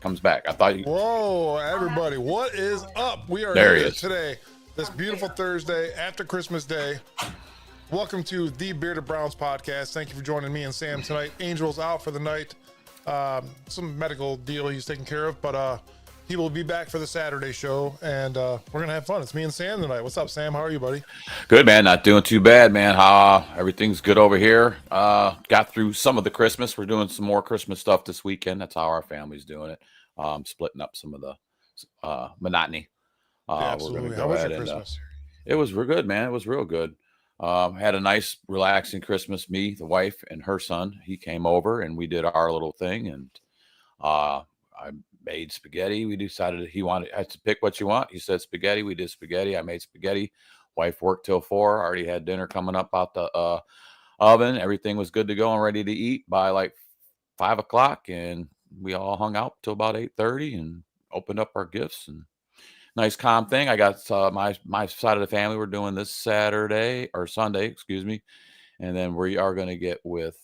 Comes back. I thought you. Whoa, everybody, what is up? We are There he here is. today, this beautiful Thursday after Christmas Day. Welcome to the Bearded Browns podcast. Thank you for joining me and Sam tonight. Angel's out for the night. Some medical deal he's taking care of, but he will be back for the Saturday show, and we're going to have fun. It's me and Sam tonight. What's up, Sam? How are you, buddy? Good, man. Not doing too bad, man. Everything's good over here. Got through some of the Christmas. We're doing some more Christmas stuff this weekend. That's how our family's doing it. Splitting up some of the monotony. Absolutely. How was your Christmas? It was real good, man. It was real good. Had a nice, relaxing Christmas. Me, the wife, and her son. He came over, and we did our little thing. And I made spaghetti. We decided I had to pick what you want. He said spaghetti. We did spaghetti. I made spaghetti. Wife worked till 4. Already had dinner coming up out the oven. Everything was good to go and ready to eat by like 5 o'clock. And we all hung out till about 8:30 and opened up our gifts. And nice calm thing. I got my side of the family. We're doing this Saturday or Sunday, excuse me. And then we are going to get with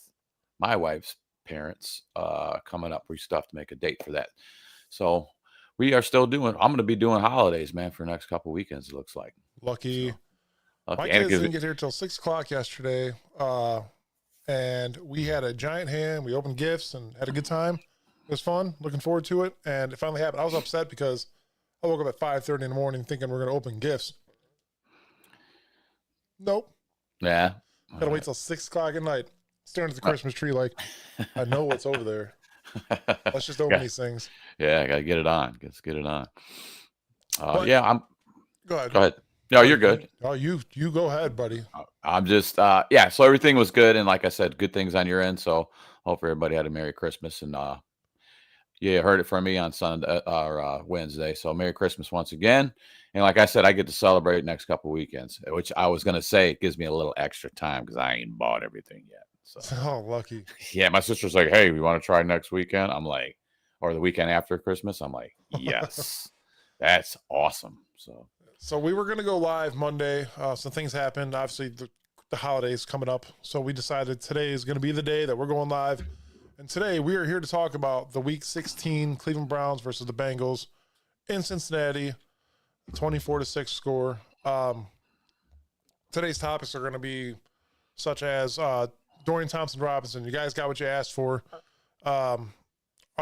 my wife's parents coming up. We still have to make a date for that. So we are still I'm going to be doing holidays, man, for the next couple of weekends, it looks like. Lucky. So, my kids didn't get here till 6 o'clock yesterday, and we had a giant hand. We opened gifts and had a good time. It was fun. Looking forward to it, and it finally happened. I was upset because I woke up at 5:30 in the morning thinking we're going to open gifts. Nope. Yeah. Got to wait till 6 o'clock at night, staring at the Christmas tree like, I know what's over there. Let's just open these things. Yeah, I got to get it on. Let's get it on. Go ahead. Go ahead. No, you're good. Oh, you go ahead, buddy. I'm just, so everything was good. And like I said, good things on your end. So hopefully everybody had a Merry Christmas. And you heard it from me on Sunday or Wednesday. So Merry Christmas once again. And like I said, I get to celebrate next couple weekends, which I was going to say it gives me a little extra time because I ain't bought everything yet. So Oh, lucky. yeah, my sister's like, hey, we want to try next weekend? I'm like, or the weekend after Christmas? I'm like, yes, that's awesome. So we were going to go live Monday. Some things happened. Obviously, the holidays coming up. So we decided today is going to be the day that we're going live. And today we are here to talk about the Week 16 Cleveland Browns versus the Bengals in Cincinnati, 24-6 score. Today's topics are going to be such as Dorian Thompson-Robinson. You guys got what you asked for. Are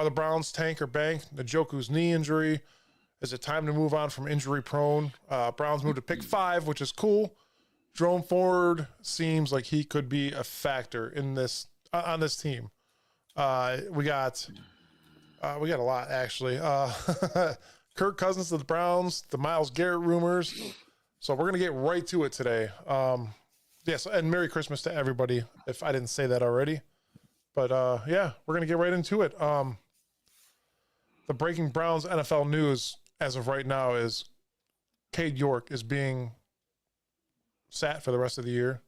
the Browns tank or bank? Njoku's knee injury. Is it time to move on from injury prone? Browns moved to pick 5, which is cool. Jerome Ford seems like he could be a factor in this on this team. We got a lot actually. Kirk Cousins to the Browns, the Myles Garrett rumors. So we're gonna get right to it today. Yes, and Merry Christmas to everybody. If I didn't say that already, but we're gonna get right into it. The breaking Browns NFL news as of right now is Cade York is being sat for the rest of the year,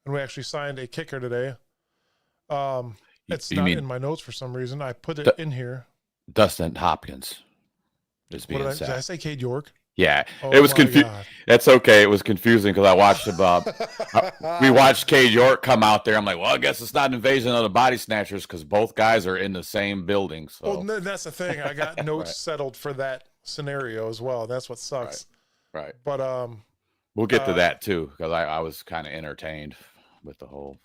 and we actually signed a kicker today. It's not in my notes for some reason. I put it in here. Dustin Hopkins is being Did sat. I say Cade York? Yeah, Oh it was my confusing. God. That's okay. It was confusing because I watched we watched Cade York come out there. I'm like, well, I guess it's not an invasion of the body snatchers because both guys are in the same building. So Well, that's the thing. I got notes Right. settled for that scenario as well. That's what sucks. right, But we'll get to that too because I was kind of entertained with the whole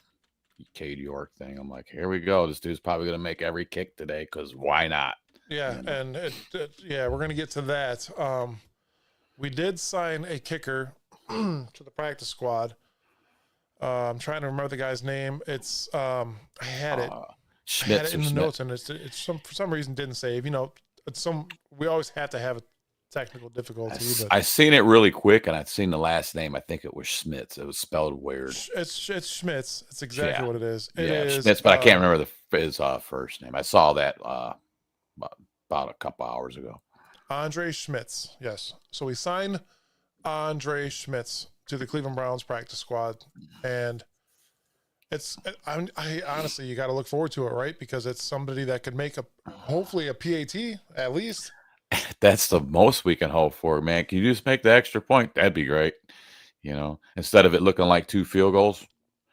Cade York thing. I'm like, here we go. This dude's probably gonna make every kick today because why not? Yeah, and we're going to get to that. We did sign a kicker to the practice squad. I'm trying to remember the guy's name. It's I had it Schmitz or in the Smith. notes, and for some reason didn't save. We always have to have a technical difficulty, but I seen it really quick, and I'd seen the last name. I think it was Schmitz. It was spelled weird. it's Schmitz. It's exactly what it is. It Yeah, is Schmitz, but I can't remember his first name. I saw that about a couple hours ago. Andre Schmitz. Yes. So we signed Andre Schmitz to the Cleveland Browns practice squad, and I honestly, you got to look forward to it, right? Because it's somebody that could make hopefully a PAT at least. That's the most we can hope for, man. Can you just make the extra point? That'd be great. Instead of it looking like 2 field goals.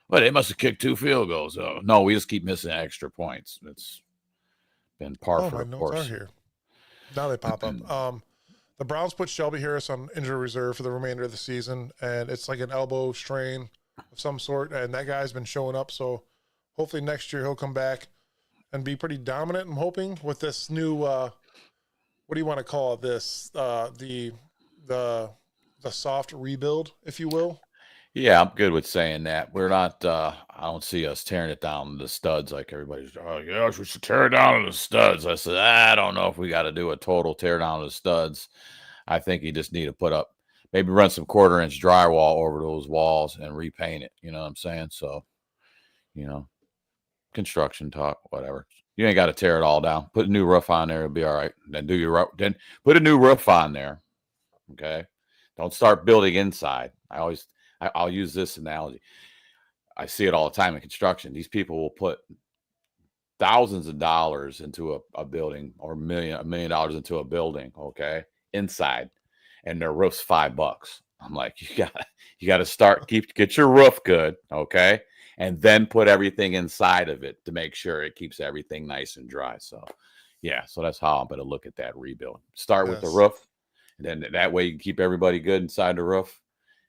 Well, they must have kicked 2 field goals. Oh, no, we just keep missing extra points. It's been par for the course. Notes are here. Now they pop up. The Browns put Shelby Harris on injury reserve for the remainder of the season, and it's like an elbow strain of some sort, and that guy's been showing up. So hopefully next year he'll come back and be pretty dominant. I'm hoping with this new what do you want to call it? This the soft rebuild, if you will. Yeah, I'm good with saying that. We're not. I don't see us tearing it down to the studs like everybody's. Oh, yes, we should tear it down to the studs. I said, I don't know if we got to do a total tear down to the studs. I think you just need to put up, maybe run some 1/4-inch drywall over those walls and repaint it. You know what I'm saying? So, construction talk, whatever. You ain't got to tear it all down. Put a new roof on there; it'll be all right. Then then put a new roof on there. Okay, don't start building inside. I'll use this analogy. I see it all the time in construction. These people will put thousands of dollars into a building, or $1 million into a building, okay, inside, and their roof's $5. I'm like, you gotta start, get your roof good, okay, and then put everything inside of it to make sure it keeps everything nice and dry. So that's how I'm gonna look at that rebuild. Start with the roof, and then that way you can keep everybody good inside the roof,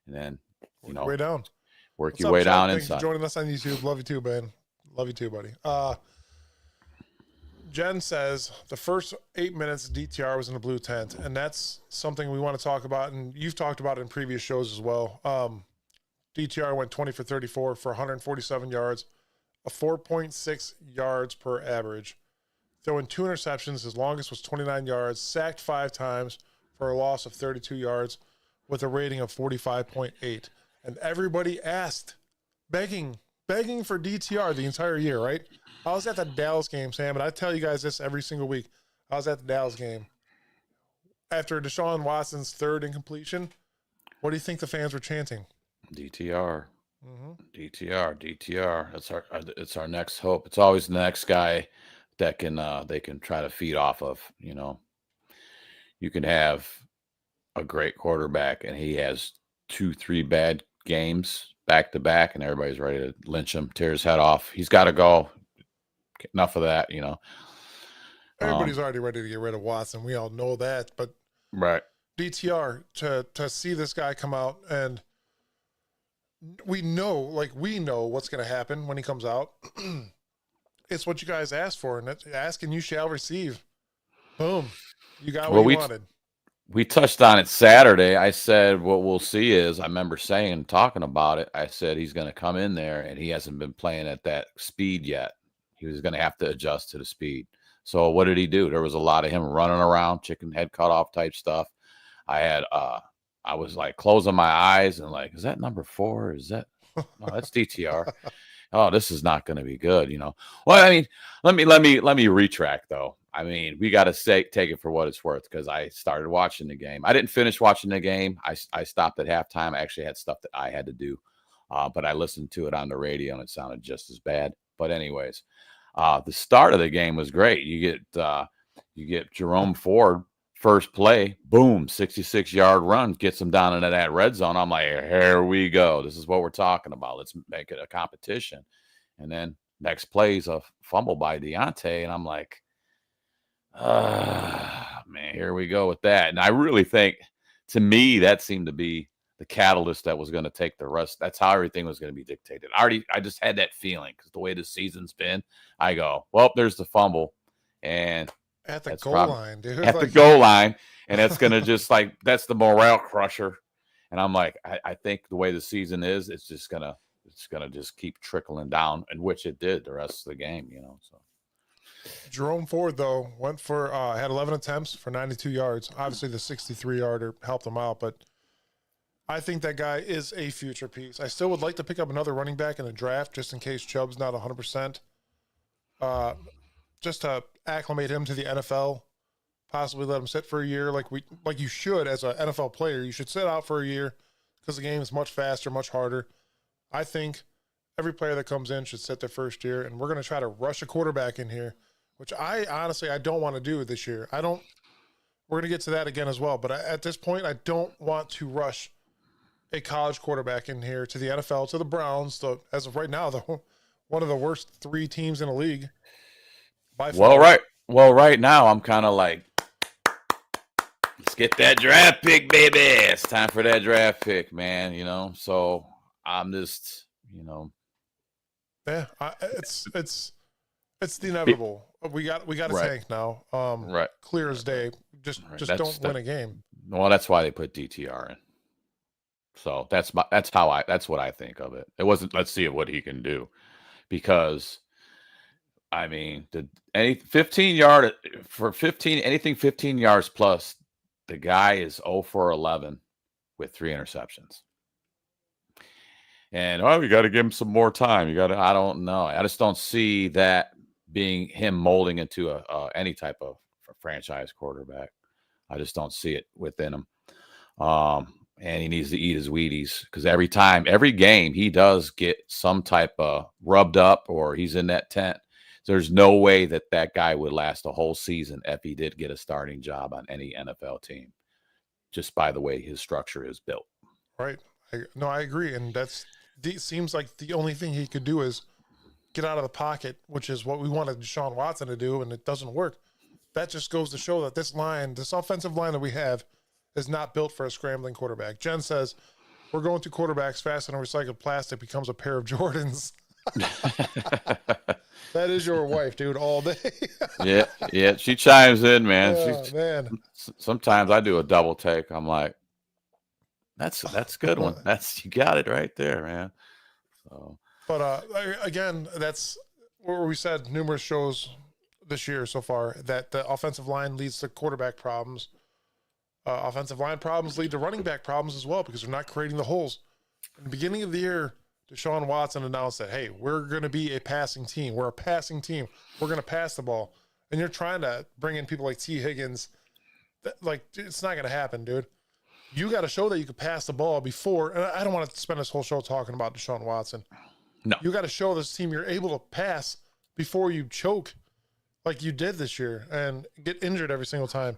and then way down. Work your way down inside. Thanks for joining us on YouTube. Love you too, man. Love you too, buddy. Jen says the first 8 minutes DTR was in the blue tent, and that's something we want to talk about, and you've talked about it in previous shows as well. DTR went 20 for 34 for 147 yards, a 4.6 yards per average, throwing 2 interceptions. His longest was 29 yards, sacked 5 times for a loss of 32 yards with a rating of 45.8. And everybody asked, begging for DTR the entire year, right? I was at the Dallas game, Sam, and I tell you guys this every single week. I was at the Dallas game. After Deshaun Watson's 3rd incompletion, what do you think the fans were chanting? DTR. DTR. It's our next hope. It's always the next guy that they can try to feed off of. You can have a great quarterback, and he has 2-3 bad games back to back, and everybody's ready to lynch him, tear his head off. He's got to go. Enough of that, Everybody's already ready to get rid of Watson. We all know that, but right. DTR, to see this guy come out, and we know what's going to happen when he comes out. It's what you guys asked for, and ask and you shall receive. Boom. You got what you wanted. We touched on it Saturday. I said what we'll see is, I remember talking about it. I said he's going to come in there, and he hasn't been playing at that speed yet. He was going to have to adjust to the speed. So what did he do? There was a lot of him running around, chicken head cut off type stuff. I was like closing my eyes and like, is that number 4? Is that? No, that's DTR. Oh, this is not going to be good. Well, I mean, let me retract though. I mean, we got to take it for what it's worth, because I started watching the game. I didn't finish watching the game. I stopped at halftime. I actually had stuff that I had to do, but I listened to it on the radio and it sounded just as bad. But anyways, the start of the game was great. You get Jerome Ford, first play, boom, 66-yard run, gets him down into that red zone. I'm like, here we go. This is what we're talking about. Let's make it a competition. And then next play's a fumble by Deontay, and I'm like, man, here we go with that. And I really think, to me, that seemed to be the catalyst that was going to take the rest. That's how everything was going to be dictated. I just had that feeling, because the way the season's been, I go, well, there's the fumble, and At the That's goal probably line, dude. at the Like, goal line, and that's going to just like that's the morale crusher. And I'm like, I think the way the season is, it's gonna just keep trickling down, and which it did the rest of the game, So Jerome Ford, though, went for had 11 attempts for 92 yards. Obviously, the 63-yarder helped him out, but I think that guy is a future piece. I still would like to pick up another running back in a draft just in case Chubb's not 100%. Just to acclimate him to the NFL, possibly let him sit for a year like you should as an NFL player. You should sit out for a year because the game is much faster, much harder. I think every player that comes in should sit their first year, and we're going to try to rush a quarterback in here, which I don't want to do this year. We're going to get to that again as well, but at this point, I don't want to rush a college quarterback in here to the NFL, to the Browns, as of right now, one of the worst 3 teams in the league. By far. Well, right now I'm kind of like, let's get that draft pick, baby. It's time for that draft pick, man. So I'm just, Yeah, it's the inevitable. We got a tank now. Right. Clear as day. Just don't win a game. Well, that's why they put DTR in. So that's what I think of it. It wasn't let's see what he can do, because I mean, anything 15 yards plus, the guy is 0 for 11 with 3 interceptions. And you got to give him some more time. I don't know. I just don't see that being him molding into any type of franchise quarterback. I just don't see it within him. And he needs to eat his Wheaties, because every game he does get some type of rubbed up, or he's in that tent. There's no way that guy would last a whole season if he did get a starting job on any NFL team, just by the way his structure is built. Right. I agree. And seems like the only thing he could do is get out of the pocket, which is what we wanted Deshaun Watson to do, and it doesn't work. That just goes to show that this offensive line that we have is not built for a scrambling quarterback. Jen says, we're going to quarterbacks faster than recycled plastic becomes a pair of Jordans. That is your wife, dude, all day. Yeah. She chimes in, man. Man. Sometimes I do a double take. I'm like, that's a good one. You got it right there, man. So, but again, that's where we said numerous shows this year so far that the offensive line leads to quarterback problems. Offensive line problems lead to running back problems as well, because they're not creating the holes. In the beginning of the year, Deshaun Watson announced that, hey, we're going to be a passing team. We're a passing team. We're going to pass the ball. And you're trying to bring in people like T. Higgins. It's not going to happen, dude. You got to show that you can pass the ball before. And I don't want to spend this whole show talking about Deshaun Watson. No. You got to show this team you're able to pass before you choke like you did this year and get injured every single time.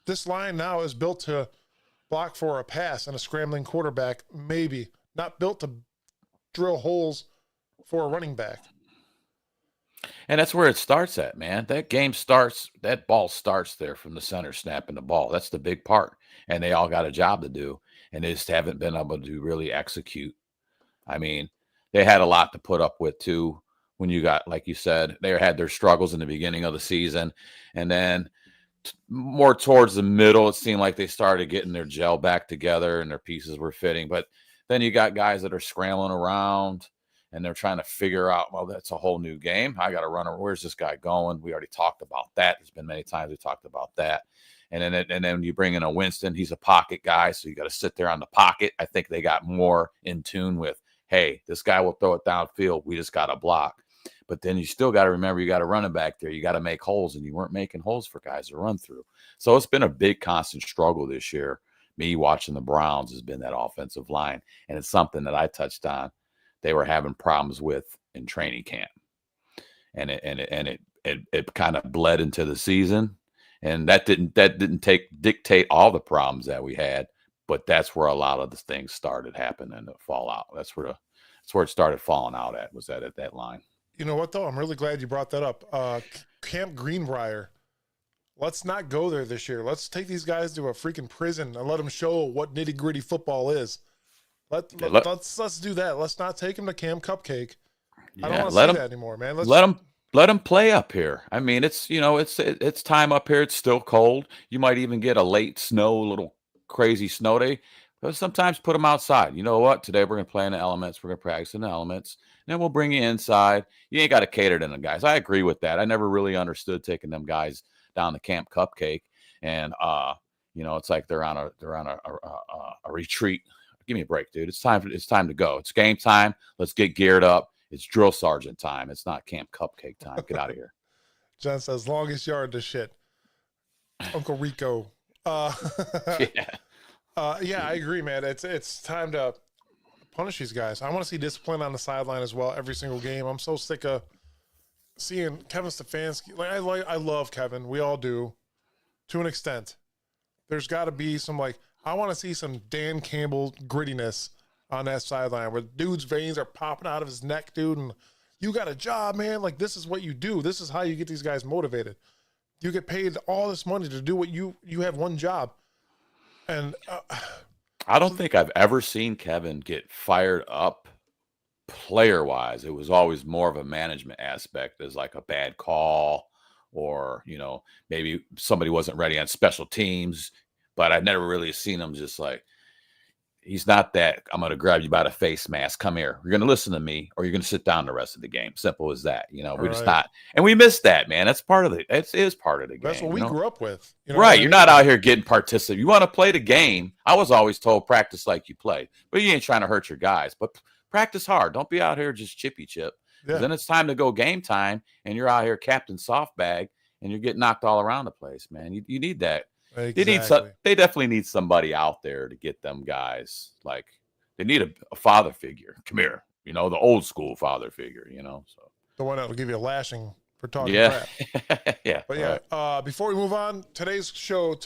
This line now is built to block for a pass and a scrambling quarterback, maybe. Not built to drill holes for a running back. And that's where it starts at, man. That ball starts there from the center snapping the ball. That's the big part. And they all got a job to do, and they just haven't been able to really execute. I mean, they had a lot to put up with too. When you got, like you said, they had their struggles in the beginning of the season, and then more towards the middle, it seemed like they started getting their gel back together and their pieces were fitting. But then you got guys that are scrambling around and they're trying to figure out, well, that's a whole new game. I got to run. Where's this guy going? We already talked about that. There's been many times we talked about that. And then you bring in a Winston. He's a pocket guy, so you got to sit there on the pocket. I think they got more in tune with, hey, this guy will throw it downfield. We just got to block. But then you still got to remember you got a running back there. You got to make holes, and you weren't making holes for guys to run through. So it's been a big constant struggle this year. Me watching the Browns has been that offensive line, and it's something that I touched on. They were having problems with in training camp, and it kind of bled into the season, and that didn't dictate all the problems that we had, but that's where a lot of the things started happening to fall out. That's where it started falling out at, was at that line. You know what, though? I'm really glad you brought that up. Camp Greenbrier. Let's not go there this year. Let's take these guys to a freaking prison and let them show what nitty-gritty football is. Let's do that. Let's not take them to Camp Cupcake. I don't want to see that anymore, man. Let let them play up here. I mean, it's time up here. It's still cold. You might even get a late snow, little crazy snow day. But sometimes put them outside. You know what? Today we're gonna play in the elements. We're gonna practice in the elements. And then we'll bring you inside. You ain't got to cater to them guys. I agree with that. I never really understood taking them guys down to Camp Cupcake, and it's like they're on a retreat. Give me a break, dude. It's time to go. It's game time. Let's get geared up. It's drill sergeant time. It's not Camp Cupcake time. Get out of here. John says, longest yard to shit. Uncle Rico. Yeah. Yeah, I agree, man. It's time to punish these guys. I want to see discipline on the sideline as well every single game. I'm so sick of seeing Kevin Stefanski. I love Kevin. We all do, to an extent. There's got to be some I want to see some Dan Campbell grittiness on that sideline where dude's veins are popping out of his neck, dude, and you got a job, man. Like, this is what you do. This is how you get these guys motivated. You get paid all this money to do what you have one job. And I don't think I've ever seen Kevin get fired up player wise. It was always more of a management aspect, as like a bad call, or maybe somebody wasn't ready on special teams. But I've never really seen him just like, he's not that, I'm going to grab you by the face mask. Come here. You're going to listen to me, or you're going to sit down the rest of the game. Simple as that. We're just not. And we miss that, man. That's part of it is part of the game. That's what we grew up with. Right. You're not out here getting participated. You want to play the game. I was always told practice like you play, but you ain't trying to hurt your guys. But practice hard. Don't be out here just chippy chip. Yeah. Then it's time to go game time, and you're out here captain soft bag, and you're getting knocked all around the place, man. You need that. Exactly. They definitely need somebody out there to get them guys. Like, they need a father figure. Come here, the old school father figure. So the one that will give you a lashing for talking crap. Yeah. But yeah, before we move on, today's show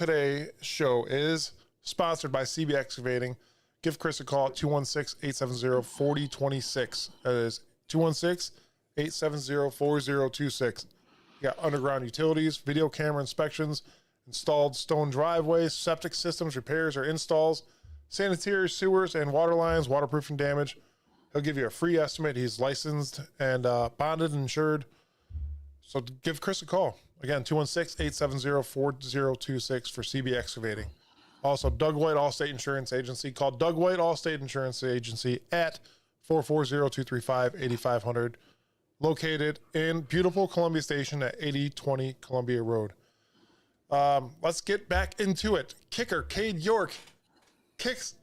is sponsored by CB Excavating. Give Chris a call at 216-870-4026. That is 216-870-4026. You got underground utilities, video camera inspections, installed stone driveways, septic systems, repairs or installs, sanitary sewers and water lines, waterproofing damage. He'll give you a free estimate. He's licensed and bonded and insured. So give Chris a call. Again, 216-870-4026 for CB Excavating. Also, Doug White Allstate Insurance Agency. Call Doug White Allstate Insurance Agency at 440-235-8500. Located in beautiful Columbia Station at 8020 Columbia Road. Let's get back into it. Kicker Cade York kicks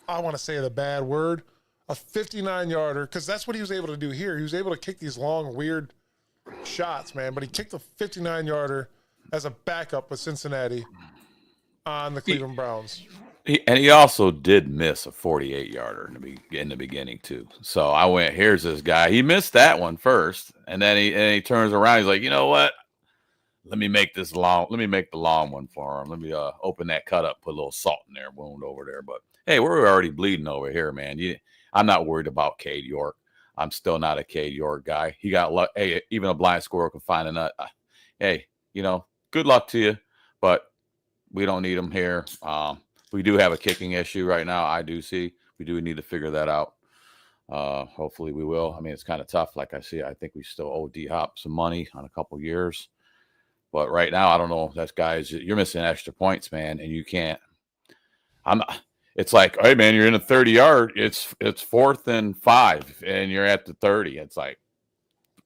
I want to say the bad word, a 59-yarder, because that's what he was able to do here. He was able to kick these long, weird shots, man, but he kicked a 59-yarder as a backup with Cincinnati on the Cleveland Browns. He also did miss a 48-yarder in the beginning too. So I went, here's this guy. He missed that one first, and then he turns around. He's like, you know what? Let me make the long one for him. Let me open that cut up, put a little salt in there, wound over there. But hey, we're already bleeding over here, man. I'm not worried about Cade York. I'm still not a Cade York guy. He got luck. Hey, even a blind squirrel can find a nut. Hey, good luck to you, but we don't need him here. We do have a kicking issue right now. I do see. We do need to figure that out. Hopefully we will. I mean, it's kind of tough. Like I think we still owe D-Hop some money on a couple years. But right now, I don't know. That's guys, you're missing extra points, man, and you can't. It's like, hey, man, you're in a 30-yard. It's 4th and 5, and you're at the 30. It's like,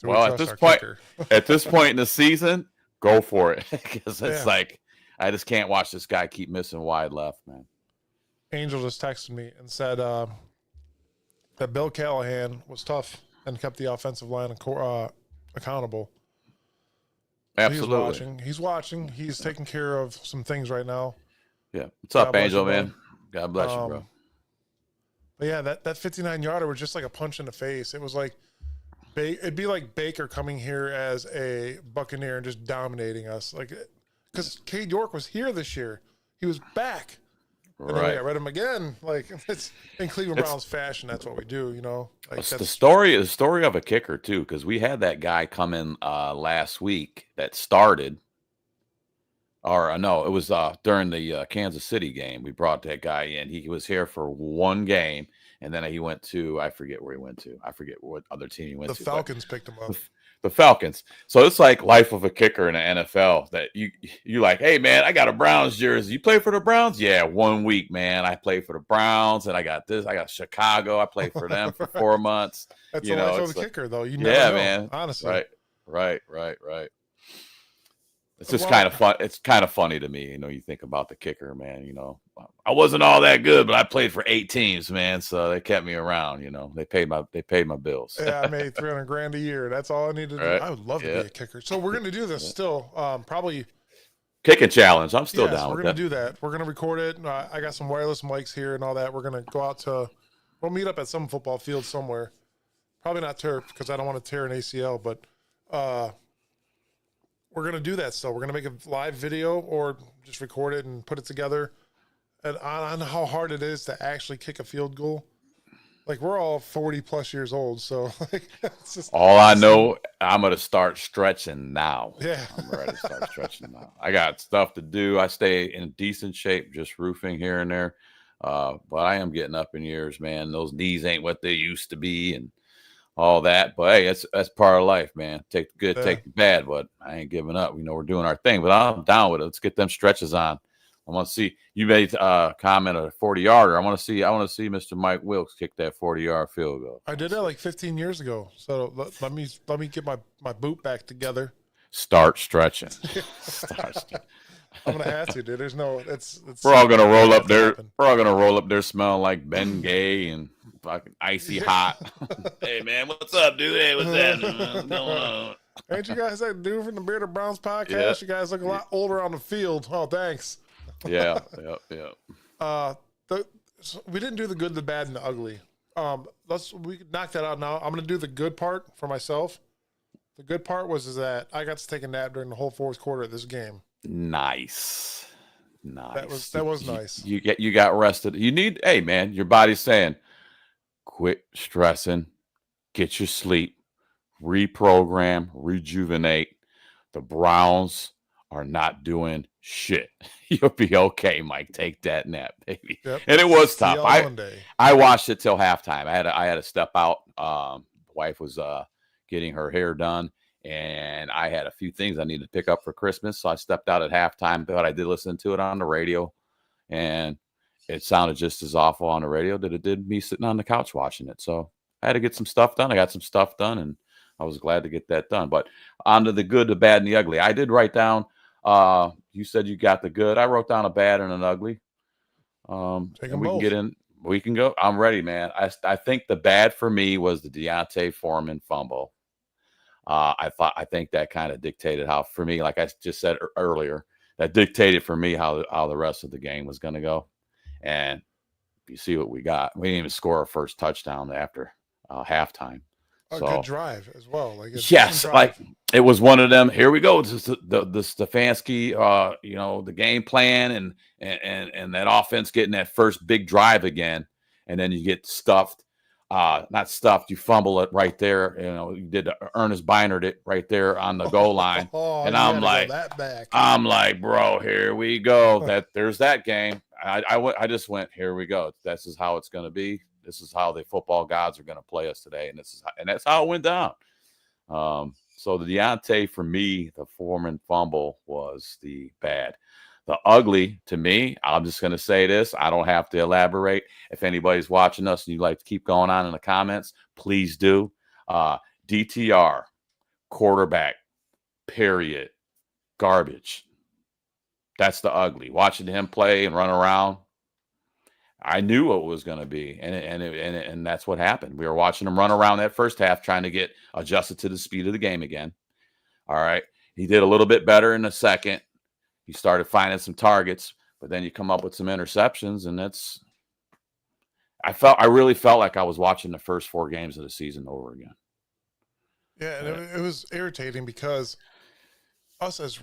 well, at this point in the season, go for it, because it's like, I just can't watch this guy keep missing wide left, man. Angel just texted me and said that Bill Callahan was tough and kept the offensive line accountable. Absolutely. He's watching. He's taking care of some things right now. Yeah. What's up, Angel, man? God bless you, bro. But yeah, that 59-yarder was just like a punch in the face. It was like, it'd be like Baker coming here as a Buccaneer and just dominating us. Like, because Cade York was here this year. He was back. And then we got rid of him again. Like, it's in Cleveland Browns fashion. That's what we do, Like, the story of a kicker too, because we had that guy come in last week that started. Or no, it was during the Kansas City game. We brought that guy in. He was here for one game, and then he went to, I forget where he went to. I forget what other team he went to. The Falcons picked him up. the Falcons. So it's like life of a kicker in the NFL that you like, hey man, I got a Browns jersey. You play for the Browns? Yeah, 1 week, man. I play for the Browns, and I got this. I got Chicago. I played for them for 4 months. That's You the know, life of it's the like, kicker, though. You never yeah, know, man. honestly. Right. It's just Well, kind of fun. It's kind of funny to me, you think about the kicker, man. I wasn't all that good, but I played for 8 teams, man. So they kept me around. They paid my bills. Yeah, I made $300,000 a year. That's all I need to do. Right. I would love to be a kicker. So we're gonna do this still. Probably. Kicking challenge. I'm still Yes, down we're with gonna that. do that. We're gonna record it. I got some wireless mics here and all that. We're gonna go out to. We'll meet up at some football field somewhere. Probably not turf because I don't want to tear an ACL, but we're gonna do that still. We're gonna make a live video or just record it and put it together, and on how hard it is to actually kick a field goal. Like we're all 40+ years old, so like it's just All I know, I'm gonna start stretching now. Yeah, I'm ready to start stretching now. I got stuff to do. I stay in decent shape, just roofing here and there. But I am getting up in years, man. Those knees ain't what they used to be, and all that. But hey, that's part of life, man. Take the good, take the bad, but I ain't giving up. We're doing our thing, but I'm down with it. Let's get them stretches on. I want to see you made a comment of a 40-yarder. I want to see Mr. Mike Wilkes kick that 40-yard field goal. I did that like 15 years ago. So let me get my boot back together. Start stretching. I'm gonna have to, dude. There's no. It's we're all gonna roll up there. We're all gonna roll up there smelling like Ben Gay and fucking icy hot. Hey man, what's up, dude? Hey, what's happening? What's going on? Ain't you guys that dude from the Bearded Browns podcast? Yeah. You guys look a lot older on the field. Oh, thanks. Yeah. So we didn't do the good, the bad, and the ugly. We could knock that out now. I'm gonna do the good part for myself. The good part was that I got to take a nap during the whole fourth quarter of this game. Nice. That was nice. You got rested. Hey man, your body's saying, quit stressing, get your sleep, reprogram, rejuvenate. The Browns are not doing shit. You'll be okay, Mike. Take that nap, baby. Yep. And it was tough. I watched it till halftime. I had to step out. Wife was getting her hair done, and I had a few things I needed to pick up for Christmas, so I stepped out at halftime. But I did listen to it on the radio, and it sounded just as awful on the radio that it did me sitting on the couch watching it. So I had to get some stuff done. I got some stuff done, and I was glad to get that done. But on to the good, the bad, and the ugly. I did write down. You said you got the good. I wrote down a bad and an ugly. And we can get in. We can go. I'm ready, man. I think the bad for me was the Deontay Foreman fumble. I think that kind of dictated how, for me, like I just said earlier, that dictated for me how the rest of the game was going to go. And you see what we got. We didn't even score our first touchdown after halftime. Good drive as well. Yes, like it was one of them. Here we go. The Stefanski, the game plan and that offense getting that first big drive again, and then you get stuffed. Not stuffed. You fumble it right there. You did Ernest Bynard it right there on the goal line, and I'm like, bro, here we go. There's that game. I just went, here we go. This is how it's going to be. This is how the football gods are going to play us today, and that's how it went down. So the Deontay, for me, the Foreman fumble was the bad. The ugly, to me, I'm just going to say this. I don't have to elaborate. If anybody's watching us and you'd like to keep going on in the comments, please do. DTR, quarterback, period, garbage. That's the ugly. Watching him play and run around, I knew what it was going to be, and that's what happened. We were watching him run around that first half, trying to get adjusted to the speed of the game again. All right, he did a little bit better in the second. He started finding some targets, but then you come up with some interceptions, and I really felt like I was watching the first 4 games of the season over again. Yeah, and it was irritating because us as,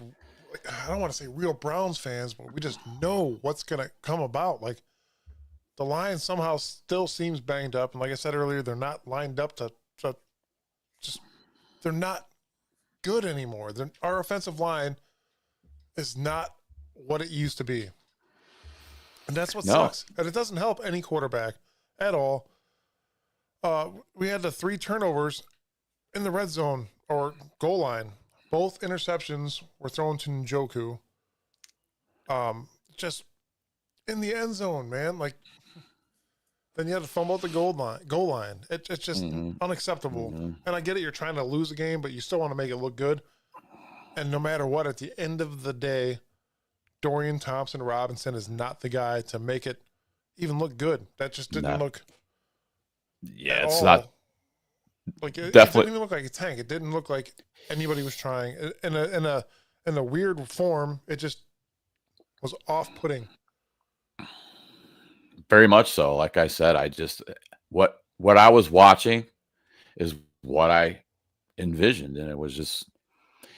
I don't want to say real Browns fans, but we just know what's going to come about. Like, the line somehow still seems banged up. And like I said earlier, they're not lined up to they're not good anymore. Our offensive line is not what it used to be. And that's what sucks. And it doesn't help any quarterback at all. We had the 3 turnovers in the red zone or goal line. Both interceptions were thrown to Njoku. Just in the end zone, man. Like then you had to fumble at the goal line. It's just Mm-hmm. unacceptable. Mm-hmm. And I get it, you're trying to lose a game, but you still want to make it look good. And no matter what, at the end of the day, Dorian Thompson Robinson is not the guy to make it even look good. That just didn't look Yeah, at it's all. not Like it didn't definitely even look like a tank. It didn't look like anybody was trying. In a weird form, it just was off-putting. very much so. Like I said, I just what I was watching is what I envisioned, and it was just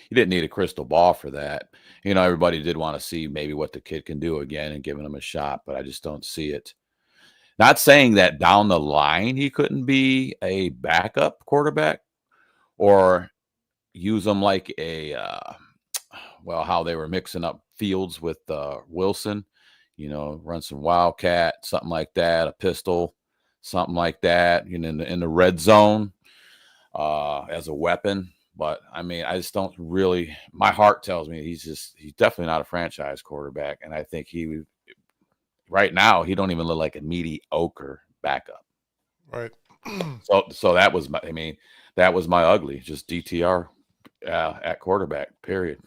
you didn't need a crystal ball for that. Everybody did want to see maybe what the kid can do again and giving him a shot, but I just don't see it. Not saying that down the line he couldn't be a backup quarterback or use him like how they were mixing up Fields with Wilson, run some wildcat, something like that, a pistol, something like that, in the red zone as a weapon. But I mean, I just don't really. My heart tells me he's definitely not a franchise quarterback, and I think right now he don't even look like a mediocre backup. Right. So that was my ugly, just DTR at quarterback. Period.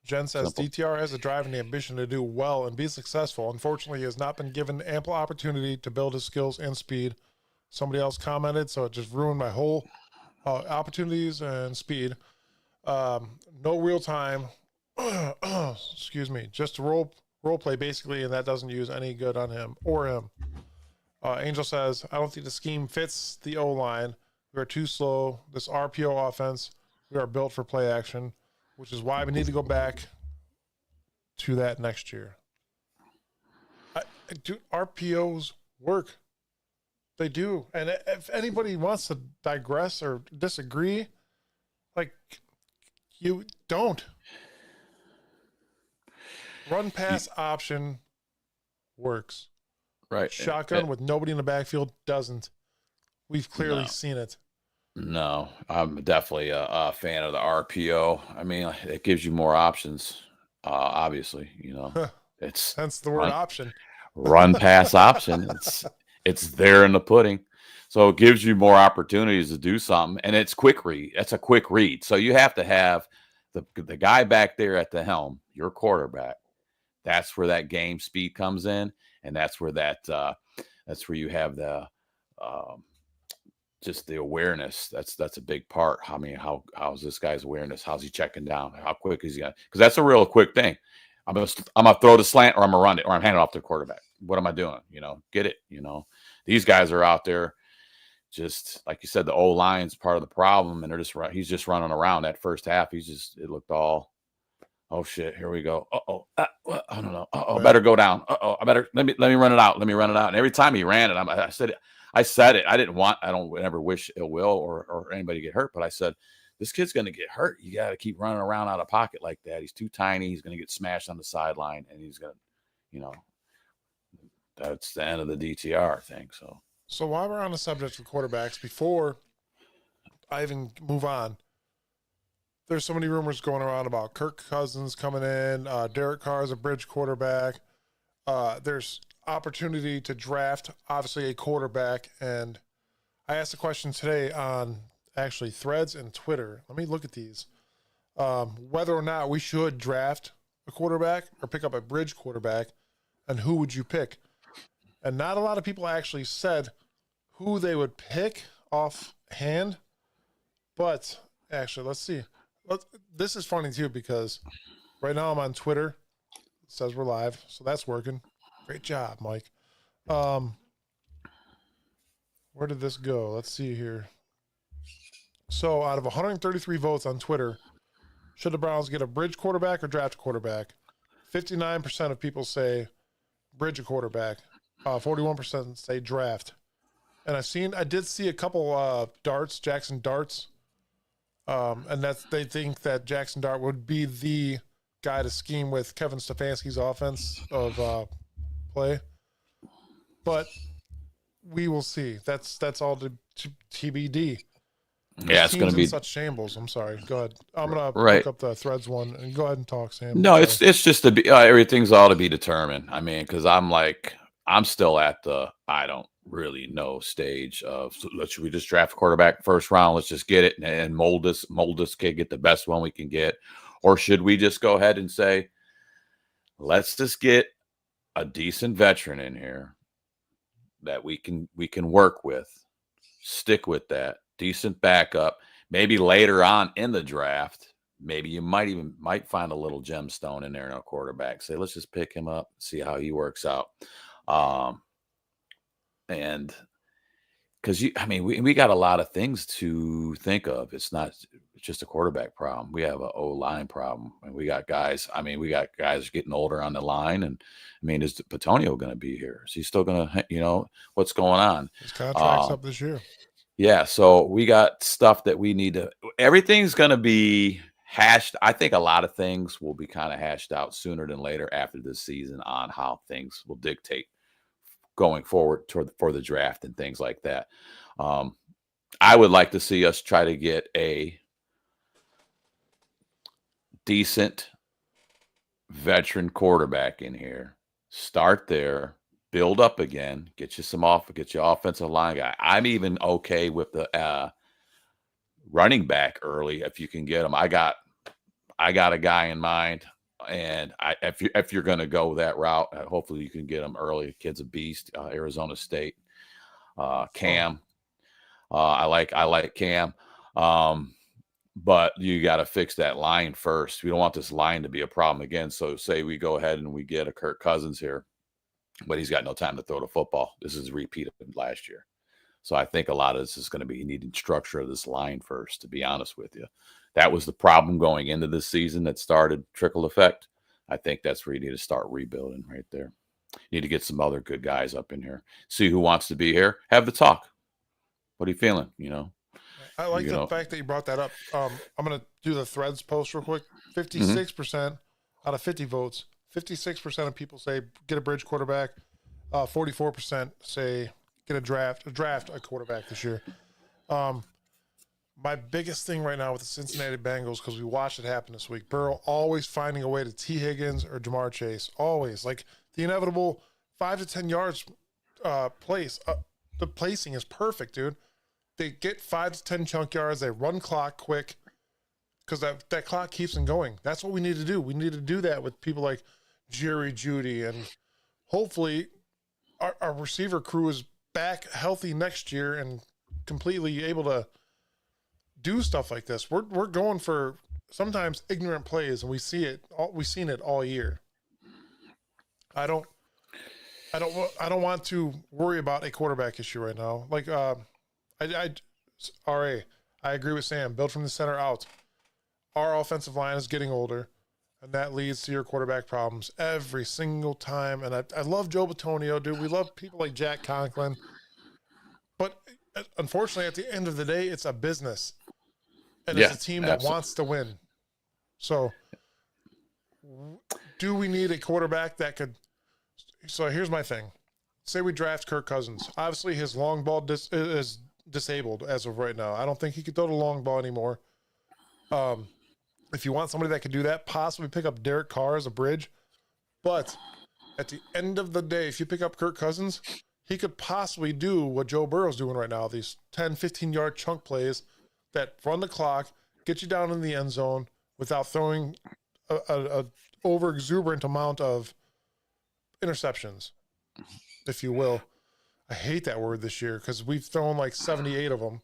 Jen says Simple. DTR has a drive and the ambition to do well and be successful. Unfortunately, he has not been given ample opportunity to build his skills and speed. Somebody else commented, so it just ruined my whole opportunities and speed. No real time. Excuse me. Just role play basically, and that doesn't use any good on him or him. Angel says, I don't think the scheme fits the O line. We are too slow. This RPO offense, we are built for play action, which is why we need to go back to that next year. Dude, RPOs work. They do. And if anybody wants to digress or disagree, like, you don't. Run pass option works. Right. Shotgun with nobody in the backfield doesn't. We've clearly seen it. No, I'm definitely a fan of the RPO. I mean, it gives you more options. Obviously, it's Hence the word option. Run pass option. It's there in the pudding, so it gives you more opportunities to do something, and it's quick read. That's a quick read. So you have to have the guy back there at the helm, your quarterback. That's where that game speed comes in, and that's where that's where you have the just the awareness. That's a big part. How's this guy's awareness? How's he checking down? How quick is he gonna? Because that's a real quick thing. I'm gonna throw the slant, or I'm gonna run it, or I'm handing it off to the quarterback. What am I doing? Get it. These guys are out there, just like you said. The O line's part of the problem, and he's just running around. That first half, it looked all. Oh shit! Here we go. I don't know. I better go down. I better let me run it out. Let me run it out. And every time he ran it, I said it. I don't ever wish ill will or anybody get hurt, but I said, this kid's going to get hurt. You got to keep running around out of pocket like that. He's too tiny. He's going to get smashed on the sideline, and he's going to, that's the end of the DTR thing. So while we're on the subject of quarterbacks, before I even move on, there's so many rumors going around about Kirk Cousins coming in. Derek Carr is a bridge quarterback. There's opportunity to draft, obviously, a quarterback. And I asked a question today on actually Threads and Twitter. Let me look at these. Whether or not we should draft a quarterback or pick up a bridge quarterback, and who would you pick? And not a lot of people actually said who they would pick offhand. But actually, let's see. This is funny too, because right now I'm on Twitter. It says we're live, so that's working. Great job, Mike. Where did this go? Let's see here. So out of 133 votes on Twitter, should the Browns get a bridge quarterback or draft a quarterback? 59% of people say bridge a quarterback. 41% say draft. And I did see a couple Jackson Darts. And they think that Jackson Dart would be the guy to scheme with Kevin Stefanski's offense of play. But we will see. That's all to TBD. This Yeah, it's going team's to in be such shambles. I'm sorry. Go ahead. I'm gonna right. look up the Threads one and go ahead and talk, Sam. I'm No, sorry. it's just to be everything's all to be determined. I mean, because I'm still at the I don't really know stage of should we just draft a quarterback first round? Let's just get it and mold this kid, get the best one we can get, or should we just go ahead and say let's just get a decent veteran in here that we can work with, stick with that decent backup. Maybe later on in the draft, maybe you might find a little gemstone in there in a quarterback. Say, let's just pick him up, see how he works out. Um, and because I mean, we got a lot of things to think of. It's not just a quarterback problem. We have a O line problem, and we got guys. I mean, we got guys getting older on the line, and I mean, is Petonio going to be here? Is he still going to? What's going on? His contract's Uh, up this year. yeah, so we got stuff that we need to. Everything's going to be hashed. I think a lot of things will be kind of hashed out sooner than later after this season on how things will dictate going forward for the draft and things like that. Um, I would like to see us try to get a decent veteran quarterback in here. Start there, build up again, get your offensive line guy. I'm even okay with the running back early if you can get him. I got a guy in mind, and if you're going to go that route, hopefully you can get him early. Kid's a beast. Arizona State, Cam. I like Cam, but you got to fix that line first. We don't want this line to be a problem again. So say we go ahead and we get a Kirk Cousins here, but he's got no time to throw the football. This is a repeat of last year. So I think a lot of this is going to be needing structure of this line first, to be honest with you. That was the problem going into this season that started trickle effect. I think that's where you need to start rebuilding right there. You need to get some other good guys up in here. See who wants to be here. Have the talk. What are you feeling? I like the fact that you brought that up. I'm gonna do the Threads post real quick. 56% out of 50 votes. 56% of people say get a bridge quarterback. 44% say get a draft a quarterback this year. My biggest thing right now with the Cincinnati Bengals, because we watched it happen this week, Burrow always finding a way to T. Higgins or Jamar Chase. Always. Like the inevitable 5 to 10 yards place. The placing is perfect, dude. They get 5 to 10 chunk yards. They run clock quick because that clock keeps them going. That's what we need to do. We need to do that with people like Jerry Jeudy, and hopefully our receiver crew is back healthy next year and completely able to do stuff like this. We're going for sometimes ignorant plays, and we see it. We've seen it all year. I don't want to worry about a quarterback issue right now. Like RA, I agree with Sam. Build from the center out. Our offensive line is getting older, and that leads to your quarterback problems every single time. And I love Joe Bitonio, dude. We love people like Jack Conklin. But unfortunately, at the end of the day, it's a business. And it's a team that wants to win. So do we need a quarterback that could – so here's my thing. Say we draft Kirk Cousins. Obviously, his long ball is disabled as of right now. I don't think he could throw the long ball anymore. If you want somebody that could do that, possibly pick up Derek Carr as a bridge. But at the end of the day, if you pick up Kirk Cousins, he could possibly do what Joe Burrow's doing right now, these 10, 15-yard chunk plays that run the clock, get you down in the end zone without throwing a over-exuberant amount of interceptions, if you will. I hate that word this year because we've thrown like 78 of them.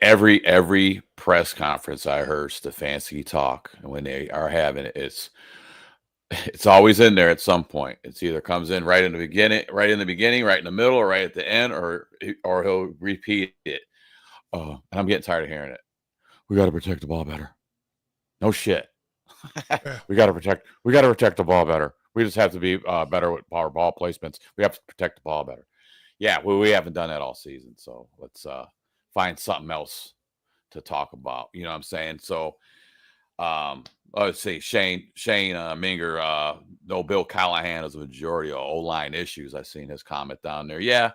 Every press conference I heard Stefanski talk, and when they are having it, it's always in there at some point. It's either comes in right in the beginning, right in the middle, or right at the end, or he'll repeat it. And I'm getting tired of hearing it. We got to protect the ball better. No shit. We got to protect the ball better. We just have to be better with our ball placements. We have to protect the ball better. Yeah, we haven't done that all season. So let's find something else to talk about. You know what I'm saying? So let's see. Shane Minger, no Bill Callahan is a majority of O-line issues. I've seen his comment down there. Yeah,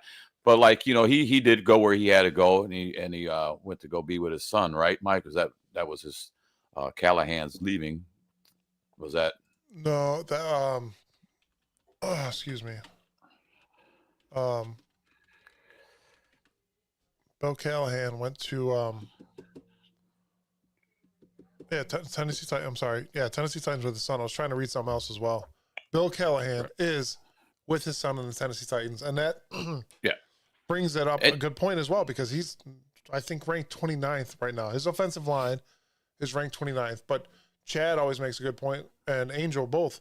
But like, he did go where he had to go, and he went to go be with his son, right, Mike? Because that was his Callahan's leaving. Was that? No, that excuse me. Bill Callahan went to Tennessee Titans. I'm sorry. Yeah, Tennessee Titans with his son. I was trying to read something else as well. Bill Callahan is with his son in the Tennessee Titans, and that Yeah. brings that up a good point as well, because he's, I think, ranked 29th right now. His offensive line is ranked 29th, but Chad always makes a good point, and Angel both.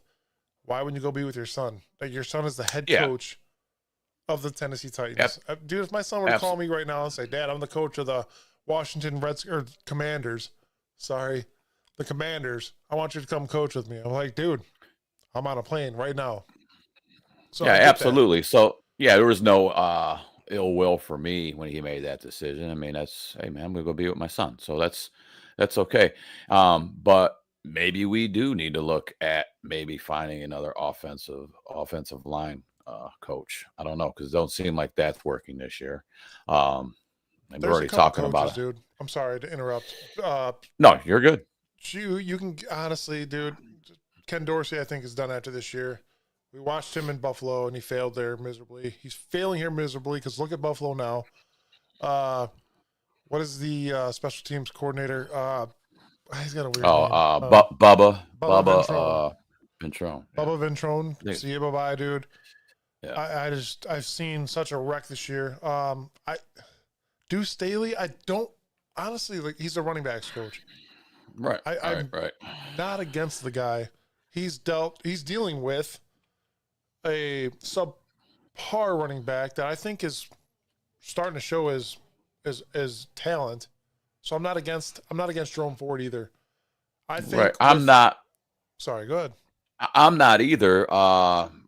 Why wouldn't you go be with your son? Like, your son is the head coach of the Tennessee Titans. Dude, if my son were to call me right now and say, Dad, I'm the coach of the Washington Commanders. Sorry, the Commanders. I want you to come coach with me. I'm like, dude, I'm on a plane right now. So yeah, absolutely. So yeah, there was no ill will for me when he made that decision. I mean, hey man, I'm gonna go be with my son. So that's okay. But maybe we do need to look at maybe finding another offensive line coach. I don't know, because it don't seem like that's working this year. And we're already talking about it. Dude. I'm sorry to interrupt. No, you're good. You can honestly, dude. Ken Dorsey, I think, is done after this year. We watched him in Buffalo, and he failed there miserably. He's failing here miserably because look at Buffalo now. What is the special teams coordinator? He's got a weird name. Bubba Ventrone. Yeah. Bubba Ventrone. See you, bye-bye, dude. Yeah. I've seen such a wreck this year. Deuce Staley, I don't honestly, like, he's a running backs coach. Right. I'm not against the guy. He's dealing with a subpar running back that I think is starting to show his talent. So I'm not against Jerome Ford either. I think Sorry, go ahead. I'm not either.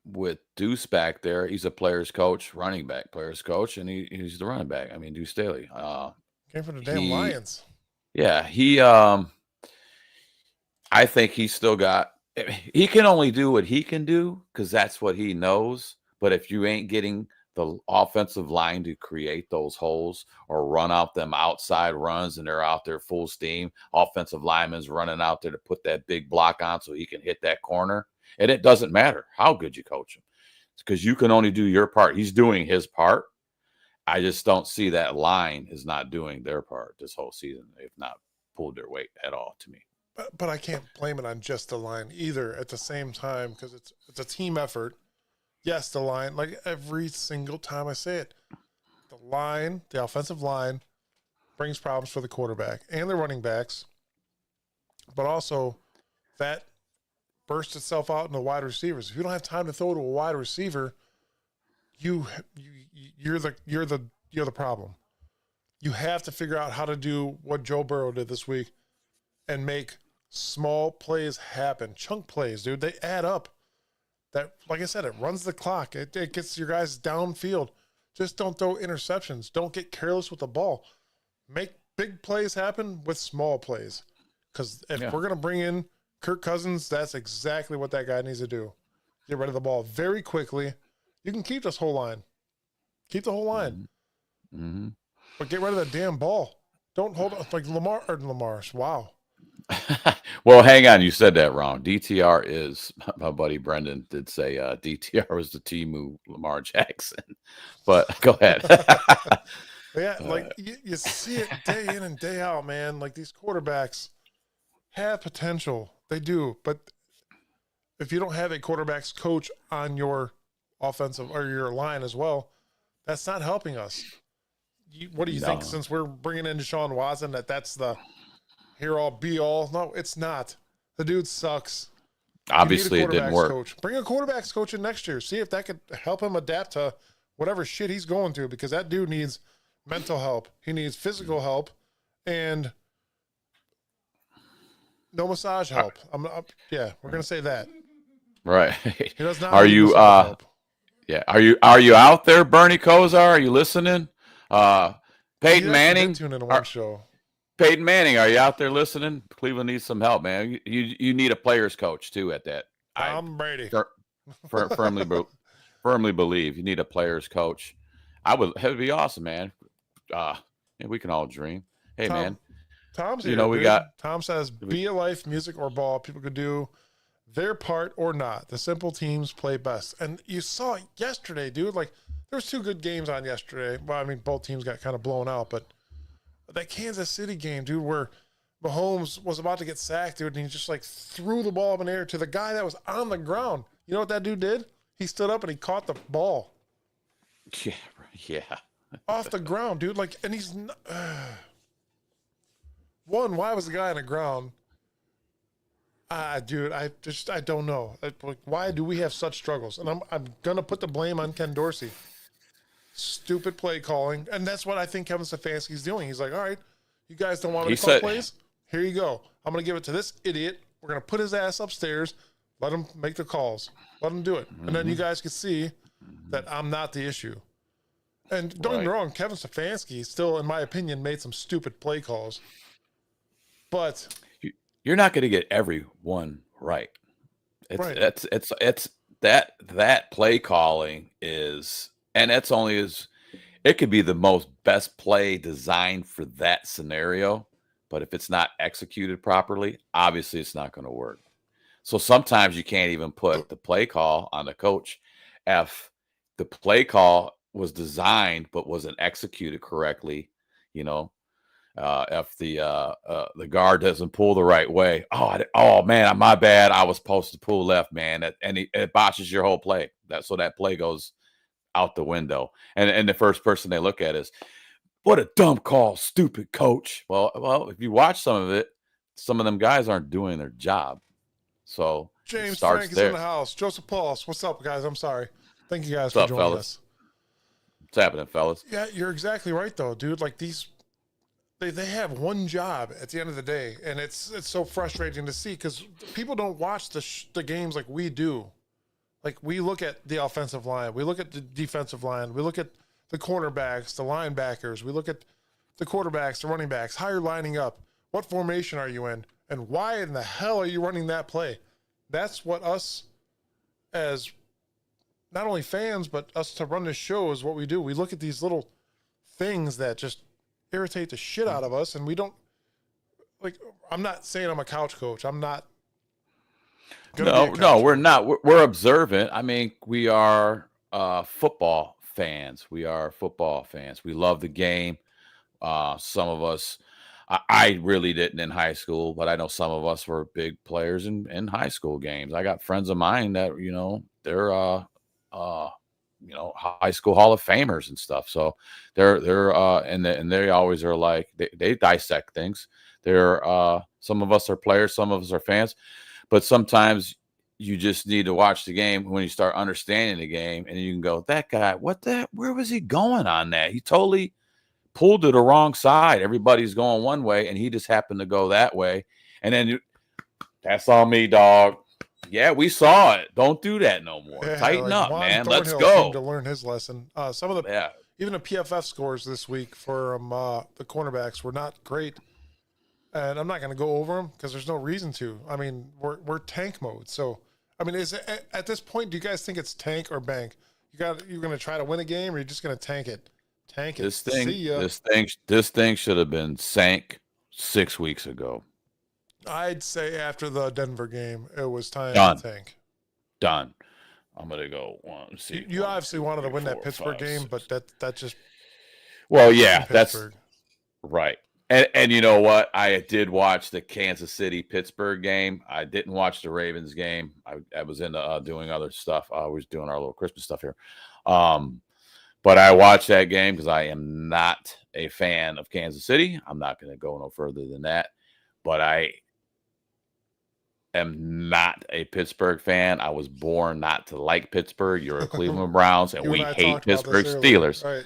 With Deuce back there, he's a players coach, running back players coach, and he's the running back. I mean, Deuce Staley. Came from the damn Lions. Yeah, I think he's still got. He can only do what he can do because that's what he knows. But if you ain't getting the offensive line to create those holes or run out them outside runs, and they're out there full steam, offensive linemen's running out there to put that big block on so he can hit that corner. And it doesn't matter how good you coach him. It's because you can only do your part. He's doing his part. I just don't see that line is not doing their part this whole season. They've not pulled their weight at all to me. But I can't blame it on just the line either at the same time, because it's a team effort. Yes, the line, like every single time I say it, the offensive line brings problems for the quarterback and the running backs, but also that bursts itself out in the wide receivers. If you don't have time to throw to a wide receiver, you're the problem. You have to figure out how to do what Joe Burrow did this week and make small plays happen. Chunk plays, dude. They add up. That, like I said, it runs the clock. It gets your guys downfield. Just don't throw interceptions. Don't get careless with the ball. Make big plays happen with small plays. Because if we're going to bring in Kirk Cousins, that's exactly what that guy needs to do. Get rid of the ball very quickly. You can keep this whole line. Keep the whole line. Mm-hmm. But get rid of that damn ball. Don't hold on. Like Lamar's. Wow. Well, hang on. You said that wrong. DTR is, my buddy Brendan did say DTR was the Timu Lamar Jackson. But go ahead. Yeah, like you see it day in and day out, man. Like, these quarterbacks have potential. They do. But if you don't have a quarterbacks coach on your offensive or your line as well, that's not helping us. What do you think, since we're bringing in Deshaun Watson, that's the here-all, be-all? No, it's not. The dude sucks. Obviously, it didn't work. Coach. Bring a quarterbacks coach in next year. See if that could help him adapt to whatever shit he's going through, because that dude needs mental help. He needs physical help and no massage help. We're going to say that. Right. He does not Are need you help. Yeah. Are you out there, Bernie Kosar? Are you listening? Peyton Manning. Tune in to one show. Peyton Manning, are you out there listening? Cleveland needs some help, man. You need a players coach too at that. Tom Brady. Firmly believe you need a players coach. It'd be awesome, man. Yeah, we can all dream. Hey, Tom, man, Tom's you here, know, we got, dude. Tom says, we, be it life, music, or ball, people could do their part or not. The simple teams play best. And you saw it yesterday, dude. Like, there was 2 good games on yesterday. Well, I mean, both teams got kind of blown out, but that Kansas City game, dude, where Mahomes was about to get sacked, dude, and he just like threw the ball up in the air to the guy that was on the ground. You know what that dude did? He stood up and he caught the ball yeah, yeah. off the ground, dude. Like, and one, why was the guy on the ground? Dude, I don't know. Like, why do we have such struggles? And I'm gonna put the blame on Ken Dorsey. Stupid play calling, and that's what I think Kevin Stefanski's doing. He's like, all right, you guys don't want me to call plays? Here you go. I'm gonna give it to this idiot. We're gonna put his ass upstairs, let him make the calls, let him do it, and then you guys can see that I'm not the issue. And don't get me wrong, Kevin Stefanski still, in my opinion, made some stupid play calls, but You're not going to get everyone right. right. It's that play calling is, and it's only as it could be the most best play designed for that scenario, but if it's not executed properly, obviously it's not going to work. So sometimes you can't even put the play call on the coach if the play call was designed but wasn't executed correctly. You know, if the guard doesn't pull the right way, oh man, my bad. I was supposed to pull left, man, and it botches your whole play. That play goes out the window, and the first person they look at is, what a dumb call, stupid coach. Well, if you watch some of it, some of them guys aren't doing their job. So James Frank is in the house. Joseph Paulus, what's up, guys? I'm sorry. Thank you guys for joining us. What's happening, fellas? Yeah, you're exactly right, though, dude. Like these. They have one job at the end of the day, and it's so frustrating to see because people don't watch the games like we do. Like, we look at the offensive line, we look at the defensive line, we look at the cornerbacks, the linebackers, we look at the quarterbacks, the running backs, how you're lining up, what formation are you in, and why in the hell are you running that play? That's what us as not only fans, but us to run this show is what we do. We look at these little things that just irritate the shit out of us, and we don't like. I'm not saying I'm a couch coach. I'm not. No, we're not. We're observant. I mean, we are football fans. We are football fans. We love the game. Some of us, I really didn't in high school, but I know some of us were big players in high school games. I got friends of mine that they're high school Hall of Famers and stuff. So and they always are like, they dissect things. Some of us are players, some of us are fans, but sometimes you just need to watch the game when you start understanding the game, and you can go, that guy, where was he going on that? He totally pulled to the wrong side. Everybody's going one way, and he just happened to go that way. And then that's on me, dog. Yeah, we saw it. Don't do that no more. Yeah, Tighten up, Juan man. Thornhill Let's go. seemed to learn his lesson. Some of the even the PFF scores this week for the cornerbacks were not great, and I'm not going to go over them because there's no reason to. I mean, we're tank mode. So, I mean, is it, at this point, do you guys think it's tank or bank? You're going to try to win a game, or you're just going to tank it? Tank it. This thing should have been sank 6 weeks ago. I'd say after the Denver game, it was time to tank. Done. I'm gonna go one. See, you obviously wanted to win that Pittsburgh game, but that just. Well, yeah, that's right. And you know what? I did watch the Kansas City Pittsburgh game. I didn't watch the Ravens game. I was into doing other stuff. I was doing our little Christmas stuff here. But I watched that game because I am not a fan of Kansas City. I'm not going to go no further than that. But I am not a Pittsburgh fan. I was born not to like Pittsburgh. You're a Cleveland Browns, and we hate Pittsburgh Steelers. Right.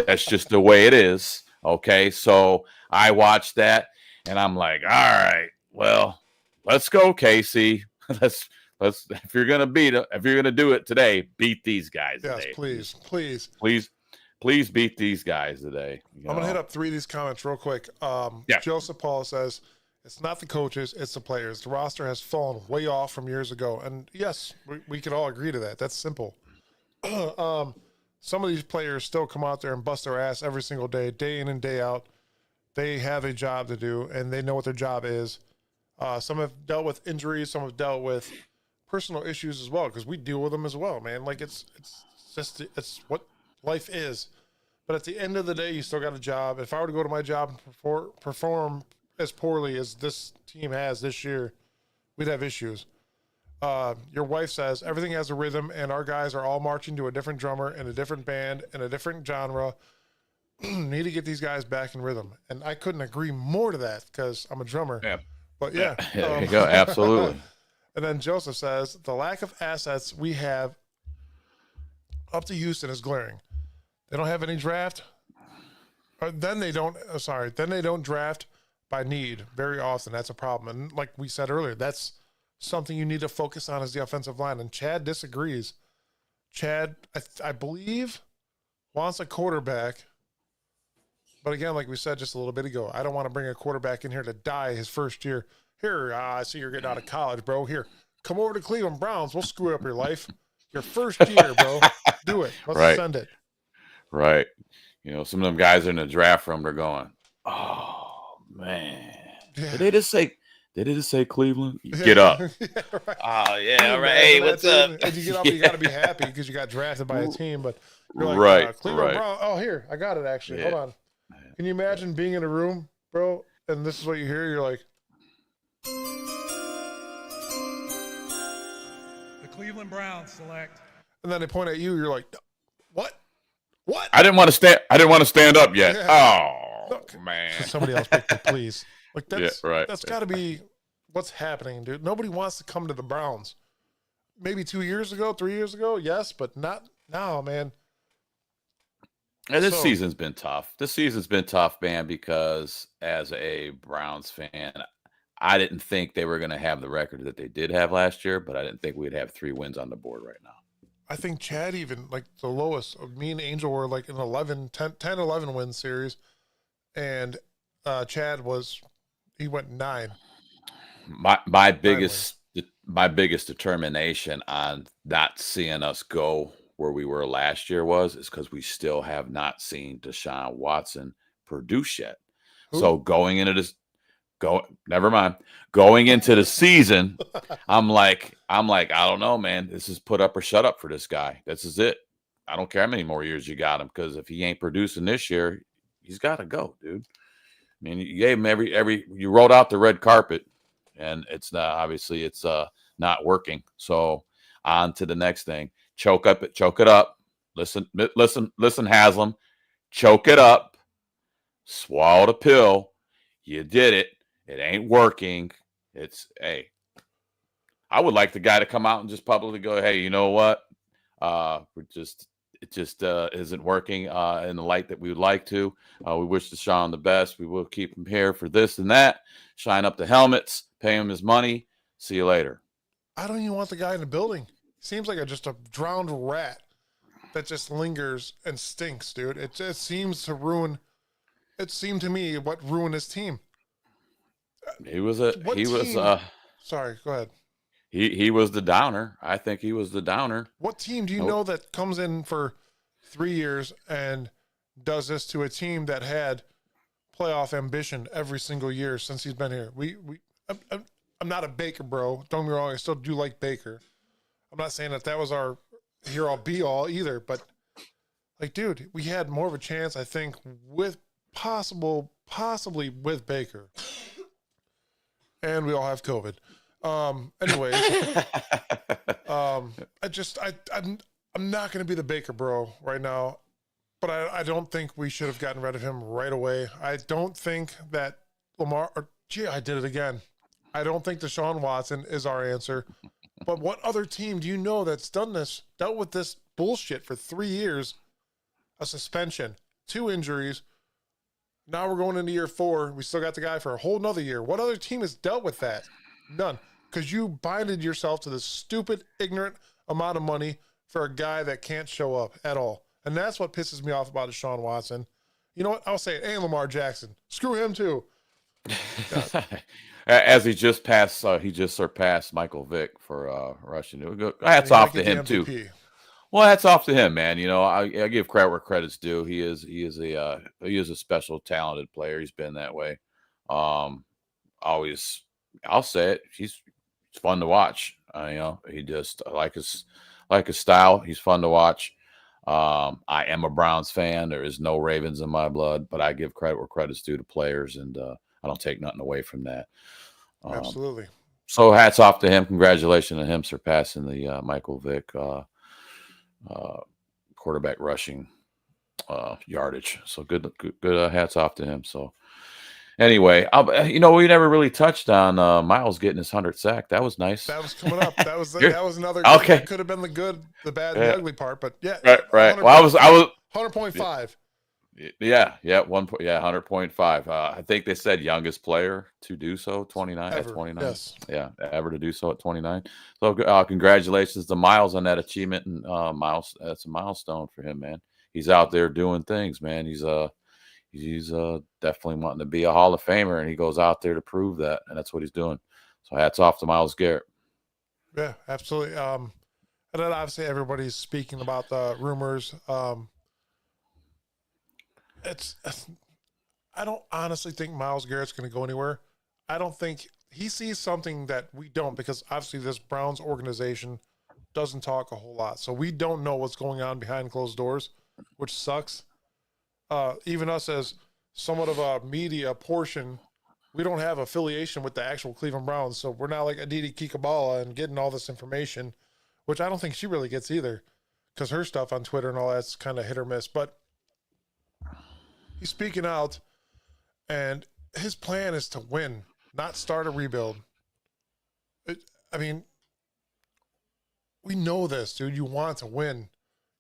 That's just the way it is. Okay, so I watched that, and I'm like, all right, well, let's go, Casey. Let's if you're gonna do it today, beat these guys. Yes, today. Please beat these guys today. I'm gonna hit up 3 of these comments real quick. Joseph Paul says, it's not the coaches, it's the players. The roster has fallen way off from years ago. And yes, we can all agree to that. That's simple. some of these players still come out there and bust their ass every single day in and day out. They have a job to do, and they know what their job is. Some have dealt with injuries, some have dealt with personal issues as well, because we deal with them as well, man. Like it's just what life is. But at the end of the day, you still got a job. If I were to go to my job and perform as poorly as this team has this year, we'd have issues. Your wife says everything has a rhythm, and our guys are all marching to a different drummer and a different band and a different genre. Need to get these guys back in rhythm, and I couldn't agree more to that because I'm a drummer. Yeah. But yeah, There you go. Absolutely. And then Joseph says the lack of assets we have up to Houston is glaring. They don't have any draft. Then they don't. Then they don't draft by need very often. That's a problem. And like we said earlier, that's something you need to focus on is the offensive line. And Chad disagrees. Chad, I believe, wants a quarterback. But again, like we said just a little bit ago, I don't want to bring a quarterback in here to die his first year. Here, I see you're getting out of college, bro. Here, come over to Cleveland Browns. We'll screw up your life. Your first year, bro. Do it. Let's send it. Right. You know, some of them guys are in the draft room, they're going, oh, man. Yeah. Did they just say Cleveland? Get up. Yeah, right. Oh, yeah, all right. Hey, what's up? And you get up, you got to be happy because you got drafted by a team. But you're like, right, Cleveland right. Browns. Oh, here, I got it, actually. Hold on. Can you imagine being in a room, bro, and this is what you hear? You're like, the Cleveland Browns select. And then they point at you. You're like, what? What? I didn't want to stand up yet. Yeah. Oh, Look, man. somebody else picked it, please. Like that's Yeah, right. That's got to be what's happening, dude. Nobody wants to come to the Browns. Maybe 2 years ago, 3 years ago, yes, but not now, man. And this season's been tough. This season's been tough, man, because as a Browns fan, I didn't think they were going to have the record that they did have last year, but I didn't think we'd have 3 wins on the board right now. I think Chad even, like the lowest, me and Angel were like an 10, 11 win series, and Chad he went 9. My biggest determination on not seeing us go where we were last year is because we still have not seen Deshaun Watson produce yet. Who? So going into the season, I'm like, I don't know, man. This is put up or shut up for this guy. This is it. I don't care how many more years you got him, because if he ain't producing this year, he's got to go, dude. I mean, you gave him you rolled out the red carpet, and it's not working. So on to the next thing. Choke it up. Listen, Haslam. Choke it up. Swallow the pill. You did it. It ain't working. Hey, I would like the guy to come out and just publicly go, hey, you know what? It just isn't working in the light that we would like to. We wish Deshaun the best. We will keep him here for this and that. Shine up the helmets. Pay him his money. See you later. I don't even want the guy in the building. Seems like just a drowned rat that just lingers and stinks, dude. It just seems to ruin. It seemed to me what ruined his team. Sorry, go ahead. He was the downer. I think he was the downer. What team do you know that comes in for 3 years and does this to a team that had playoff ambition every single year since he's been here? I'm not a Baker, bro. Don't get me wrong. I still do like Baker. I'm not saying that was our here-all, be-all either, but like, dude, we had more of a chance, I think, with possibly with Baker. And we all have COVID. Anyways, I'm not going to be the Baker bro right now, but I don't think we should have gotten rid of him right away. I don't think that I did it again. I don't think Deshaun Watson is our answer. But what other team do you know that's dealt with this bullshit for 3 years? A suspension, 2 injuries. Now we're going into year 4. We still got the guy for a whole nother year. What other team has dealt with that? None. Because you binded yourself to this stupid, ignorant amount of money for a guy that can't show up at all. And that's what pisses me off about Deshaun Watson. You know what? I'll say it. And Lamar Jackson. Screw him too. As he just surpassed Michael Vick for rushing. Hats off to him too. Well, hats off to him, man. You know, I give credit where credit's due. He is a special, talented player. He's been that way. Um, always, I'll say it. He's fun to watch. He just I like his style. He's fun to watch. I am a Browns fan. There is no Ravens in my blood, but I give credit where credit's due to players, and I don't take nothing away from that. Um, Absolutely. so hats off to him. Congratulations on him surpassing the Michael Vick quarterback rushing yardage. So good hats off to him. So anyway, we never really touched on Miles getting his 100th sack. That was nice. That was coming up. That was Good. another. Okay. That could have been the good, the bad, and the ugly part. But yeah, Right. Well, I was 100.5. Yeah, 100.5. I think they said youngest player to do so, 29 at Ever. 29. Yes. Yeah, ever to do so at 29. So congratulations to Miles on that achievement, and Miles, that's a milestone for him, man. He's out there doing things, man. He's definitely wanting to be a Hall of Famer, and he goes out there to prove that, and that's what he's doing. So hats off to Myles Garrett. Yeah, absolutely. And then obviously everybody's speaking about the rumors. I don't honestly think Myles Garrett's going to go anywhere. I don't think he sees something that we don't, because obviously this Browns organization doesn't talk a whole lot. So we don't know what's going on behind closed doors, which sucks. Even us as somewhat of a media portion, we don't have affiliation with the actual Cleveland Browns. So we're not like Aditi Kikabala and getting all this information, which I don't think she really gets either, because her stuff on Twitter and all that's kind of hit or miss. But he's speaking out, and his plan is to win, not start a rebuild. We know this, dude. You want to win.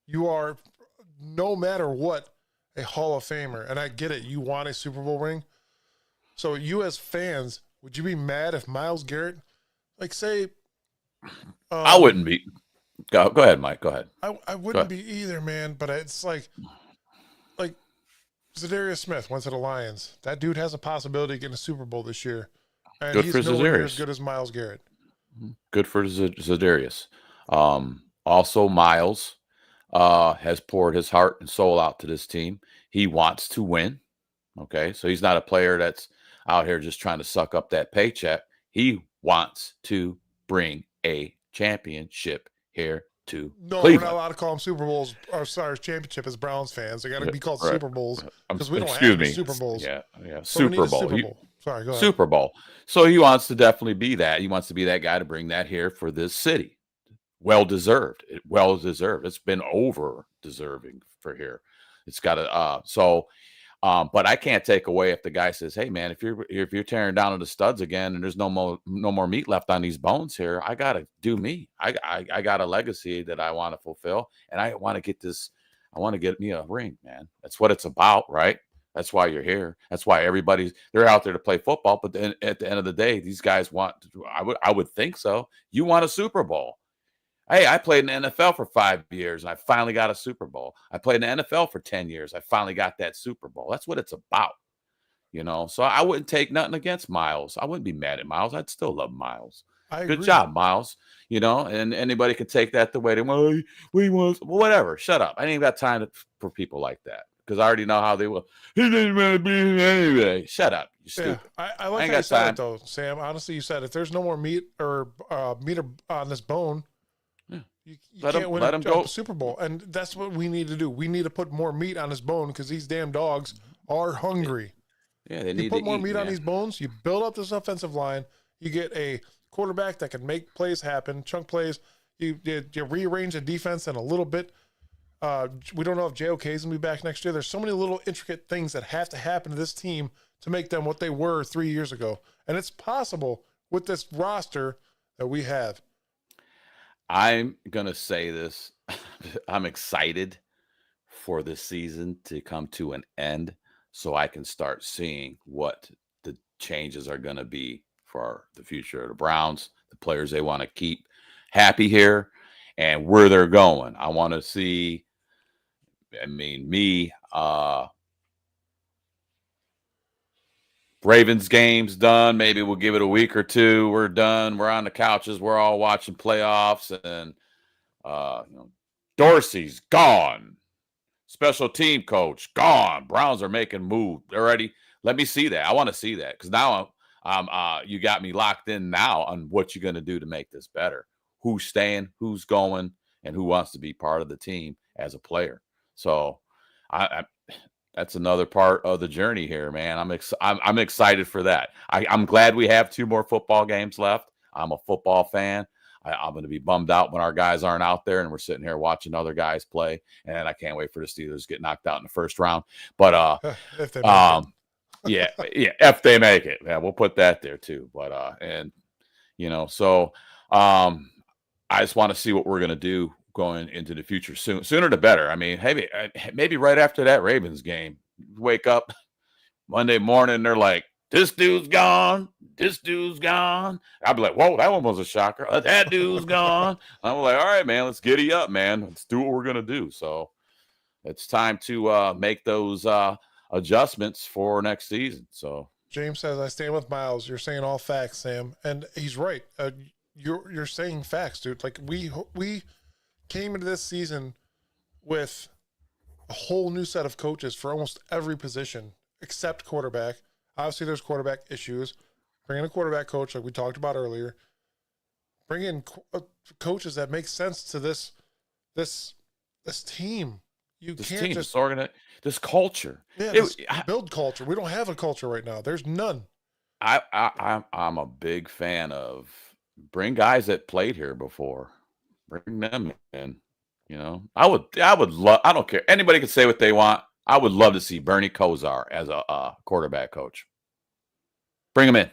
You are, no matter what, a Hall of Famer. And I get it. You want a Super Bowl ring. So you as fans, would you be mad if Myles Garrett, like say... I wouldn't be. Go ahead, Mike. Go ahead. I wouldn't be either, man. But it's like Zadarius Smith went to the Lions. That dude has a possibility of getting a Super Bowl this year. And Good he's for nowhere near Zadarius. as good as Myles Garrett. Good for Zadarius. Also, Miles has poured his heart and soul out to this team. He wants to win. Okay, so he's not a player that's out here just trying to suck up that paycheck. He wants to bring a championship here to No, Cleveland. we're not allowed to call them Super Bowls or championship as Browns fans. They got to be called Right. Super Bowls because we don't Excuse have me. any Super Bowls. Yeah, So we need Super a Bowl. Super Bowl. Sorry, go ahead. Super Bowl. So he wants to definitely be that. He wants to be that guy to bring that here for this city. Well deserved. It's been over deserving for here. It's got to. But I can't take away if the guy says, "Hey, man, if you're tearing down to the studs again, and there's no more meat left on these bones here, I gotta do me. I got a legacy that I want to fulfill, and I want to get this. I want to get me a ring, man. That's what it's about, right? That's why you're here. That's why they're out there to play football. But then at the end of the day, these guys want. I would think so. You want a Super Bowl. Hey, I played in the NFL for 5 years, and I finally got a Super Bowl. I played in the NFL for 10 years. I finally got that Super Bowl. That's what it's about, So I wouldn't take nothing against Miles. I wouldn't be mad at Miles. I'd still love Miles. I Good agree. job, Miles. And anybody can take that the way they want. Whatever. Shut up. I ain't got time for people like that, because I already know how they will. He didn't want to be here anyway. Shut up. You stupid. Yeah, I like ain't how you got said time. it, though, Sam. Honestly, you said if there's no more meat or on this bone, Yeah. you Let can't him- win let a him go. Super Bowl. And that's what we need to do. We need to put more meat on his bone, because these damn dogs are hungry. Yeah, they You need put to more eat, meat on man. these bones, you build up this offensive line, you get a quarterback that can make plays happen, chunk plays. You rearrange the defense in a little bit. We don't know if JOK is going to be back next year. There's so many little intricate things that have to happen to this team to make them what they were 3 years ago. And it's possible with this roster that we have. I'm going to say this. I'm excited for this season to come to an end so I can start seeing what the changes are going to be for the future of the Browns, the players they want to keep happy here, and where they're going. I want to see, Ravens game's done. Maybe we'll give it a week or two. We're done. We're on the couches. We're all watching playoffs, and Dorsey's gone. Special team coach gone. Browns are making moves already. Let me see that. I want to see that because now you got me locked in now on what you're going to do to make this better. Who's staying, who's going, and who wants to be part of the team as a player. So that's another part of the journey here, man. I'm excited for that. I'm glad we have 2 more football games left. I'm a football fan. I'm going to be bummed out when our guys aren't out there and we're sitting here watching other guys play. And I can't wait for the Steelers to get knocked out in the first round. But if they make yeah, if they make it, yeah, we'll put that there too. But so I just want to see what we're going to do going into the future sooner the better. I mean, maybe right after that Ravens game, wake up Monday morning, they're like, this dude's gone. This dude's gone. I'd be like, whoa, that one was a shocker. That dude's gone. I'm like, all right, man, let's giddy up, man. Let's do what we're going to do. So it's time to make those adjustments for next season. So James says, I stand with Miles. You're saying all facts, Sam. And he's right. You're saying facts, dude. Like we came into this season with a whole new set of coaches for almost every position except quarterback. Obviously, there's quarterback issues. Bring in a quarterback coach like we talked about earlier. Bring in coaches that make sense to this team. This culture. Yeah, build culture. We don't have a culture right now. There's none. I'm a big fan of bring guys that played here before. Bring them in. I would love. I don't care. Anybody can say what they want. I would love to see Bernie Kosar as a quarterback coach. Bring him in.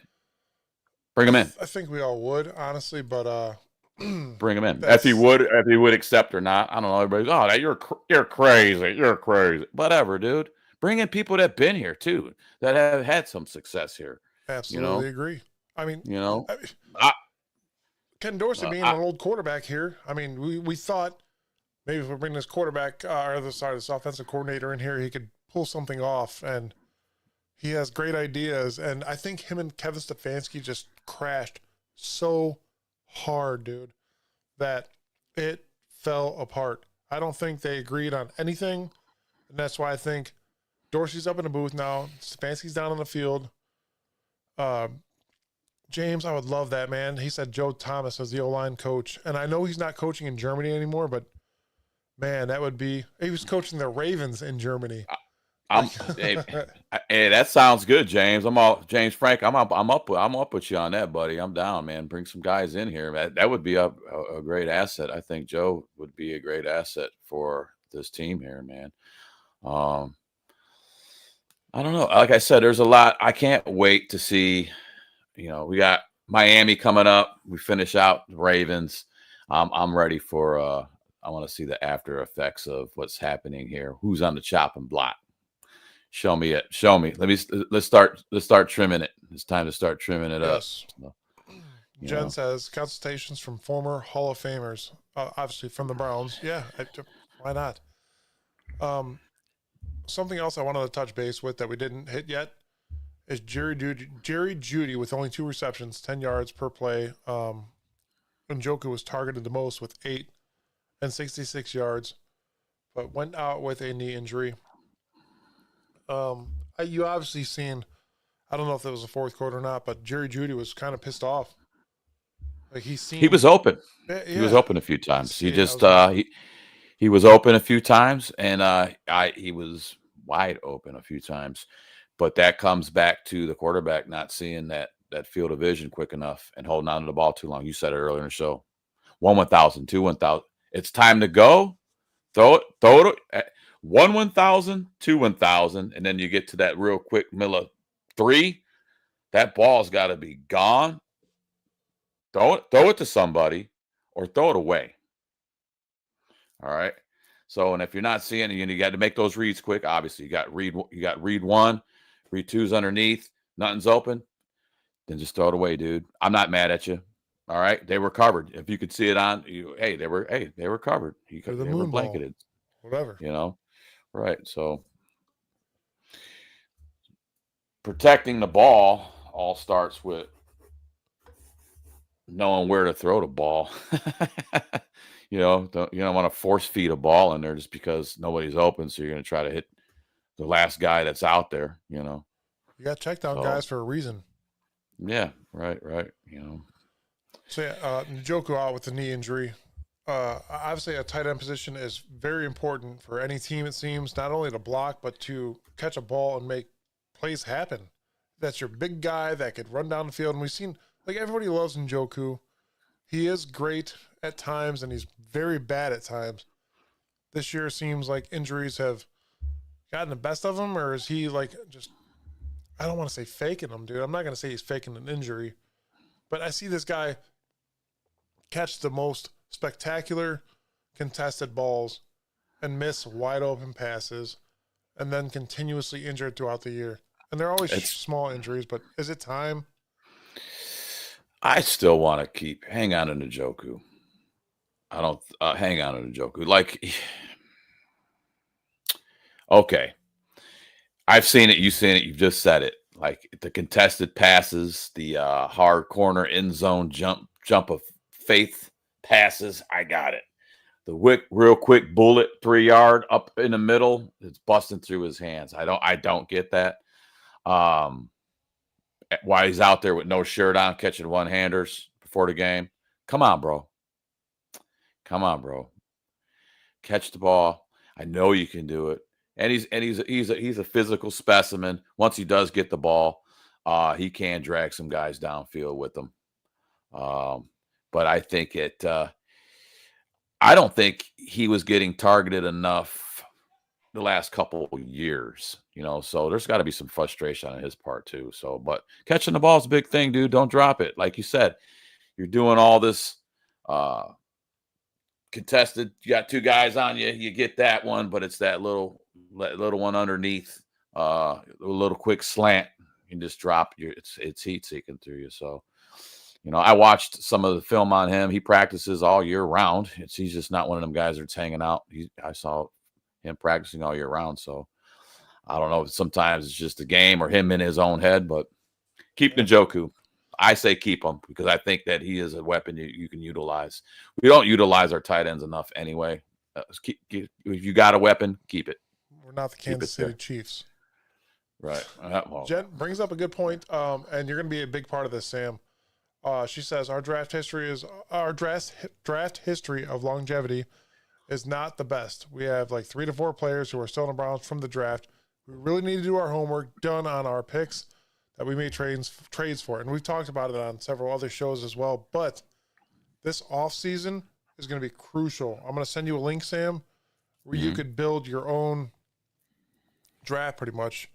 Bring him in. I think we all would, honestly, but bring him in. If he would accept or not, I don't know. Everybody's, you're crazy. You're crazy. Whatever, dude. Bring in people that've been here too, that have had some success here. Absolutely agree. I mean, Ken Dorsey being an old quarterback here. I mean, we thought maybe if we bring this quarterback or this offensive coordinator in here, he could pull something off, and he has great ideas. And I think him and Kevin Stefanski just crashed so hard, dude, that it fell apart. I don't think they agreed on anything, and that's why I think Dorsey's up in the booth now. Stefanski's down on the field. James, I would love that, man. He said Joe Thomas as the O-line coach, and I know he's not coaching in Germany anymore, but man, that would be. He was coaching the Ravens in Germany. Hey, that sounds good, James. James Frank. I'm up with you on that, buddy. I'm down, man. Bring some guys in here. That would be a great asset. I think Joe would be a great asset for this team here, man. I don't know. Like I said, there's a lot. I can't wait to see. We got Miami coming up. We finish out the Ravens. I'm ready for. I want to see the after effects of what's happening here. Who's on the chopping block? Show me it. Show me. Let's start trimming it. It's time to start trimming it up. Jen says consultations from former Hall of Famers, obviously from the Browns. Yeah, why not? Something else I wanted to touch base with that we didn't hit yet is Jerry Jeudy with only 2 receptions, 10 yards per play. Njoku was targeted the most with 8 and 66 yards, but went out with a knee injury. You obviously seen, I don't know if it was the fourth quarter or not, but Jerry Jeudy was kind of pissed off. Like he was open. Yeah. He was open a few times. He just he was open a few times, and he was wide open a few times. But that comes back to the quarterback not seeing that field of vision quick enough and holding on to the ball too long. You said it earlier in the show. 1,000, 2,000. It's time to go. Throw it. 1,000, 2,000, and then you get to that real quick middle of 3. That ball's got to be gone. Throw it to somebody, or throw it away. All right. So, and if you're not seeing it, you got to make those reads quick. Obviously, you got read 1, read 2's underneath, nothing's open. Then just throw it away, dude. I'm not mad at you. All right, they were covered. If you could see it on you, they were covered. They were blanketed. Whatever. Right. So protecting the ball all starts with knowing where to throw the ball. you know, you don't want to force feed a ball in there just because nobody's open. So you're going to try to hit the last guy that's out there, you know. You got check down So guys for a reason. yeah, right, you know. So yeah, Njoku out with the knee injury. Obviously, a tight end position is very important for any team. It seems not only to block but to catch a ball and make plays happen. That's your big guy that could run down the field. And we've seen like everybody loves Njoku. He is great at times and he's very bad at times. This year seems like injuries have gotten the best of him, or is he like just? I don't want to say faking them, dude. I'm not going to say he's faking an injury, but I see this guy catch the most spectacular contested balls and miss wide open passes and then continuously injured throughout the year. And they're always small injuries, but is it time? I still want to hang on to Njoku. I don't hang on to Njoku. Like, okay. I've seen it. You've seen it. You've just said it. Like the contested passes, the hard corner end zone jump of faith passes. I got it. The real quick bullet 3-yard up in the middle. It's busting through his hands. I don't get that. Why he's out there with no shirt on, catching one-handers before the game. Come on, bro. Catch the ball. I know you can do it. And he's a physical specimen. Once he does get the ball, he can drag some guys downfield with him. But I think I don't think he was getting targeted enough the last couple of years, you know. So there's got to be some frustration on his part too. So, but catching the ball is a big thing, dude. Don't drop it. Like you said, you're doing all this contested. You got two guys on you. You get that one, but it's that little one underneath, a little quick slant. You can just drop it's heat seeking through you. So, you know, I watched some of the film on him. He practices all year round. He's just not one of them guys that's hanging out. I saw him practicing all year round. So I don't know if sometimes it's just a game or him in his own head, but keep Njoku. I say keep him because I think that he is a weapon you can utilize. We don't utilize our tight ends enough anyway. If you got a weapon, keep it. We're not the Kansas City Chiefs. Right. Jen brings up a good point, and you're going to be a big part of this, Sam. She says our draft history of longevity is not the best. We have like 3 to 4 players who are still in the Browns from the draft. We really need to do our homework done on our picks that we made trades for. And we've talked about it on several other shows as well. But this offseason is going to be crucial. I'm going to send you a link, Sam, where you could build your own draft pretty much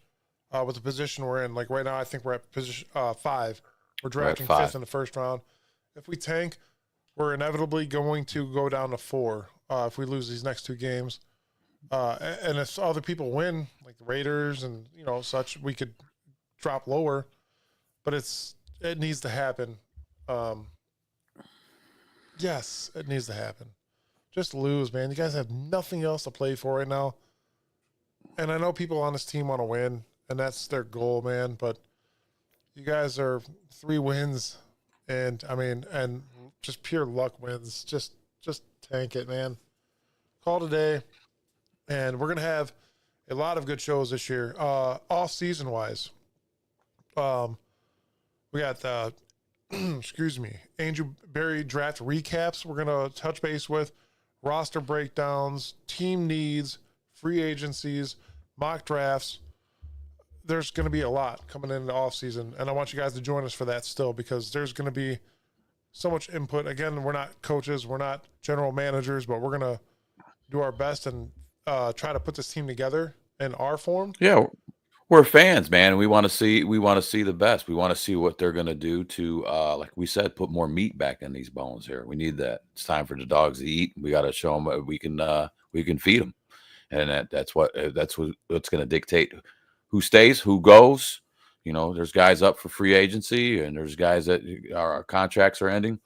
with the position we're in. Like right now, I think we're at position 5. We're drafting 5th in the first round. If we tank, we're inevitably going to go down to 4 if we lose these next 2 games. And if other people win, like the Raiders and such, we could drop lower. But it needs to happen. Yes, it needs to happen. Just lose, man. You guys have nothing else to play for right now. And I know people on this team want to win, and that's their goal, man. But you guys are 3 wins, and just pure luck wins. Just tank it, man. Call today, and we're gonna have a lot of good shows this year. Off season wise, we got Andrew Berry draft recaps. We're gonna touch base with roster breakdowns, team needs, free agencies, mock drafts. There's going to be a lot coming in the offseason, and I want you guys to join us for that still because there's going to be so much input. Again, we're not coaches, we're not general managers, but we're going to do our best and try to put this team together in our form. Yeah, we're fans, man. We want to see the best. We want to see what they're going to do to, like we said, put more meat back in these bones here. We need that. It's time for the dogs to eat. We got to show them we can feed them, and that's what's going to dictate who stays, who goes. There's guys up for free agency, and there's guys that our contracts are ending.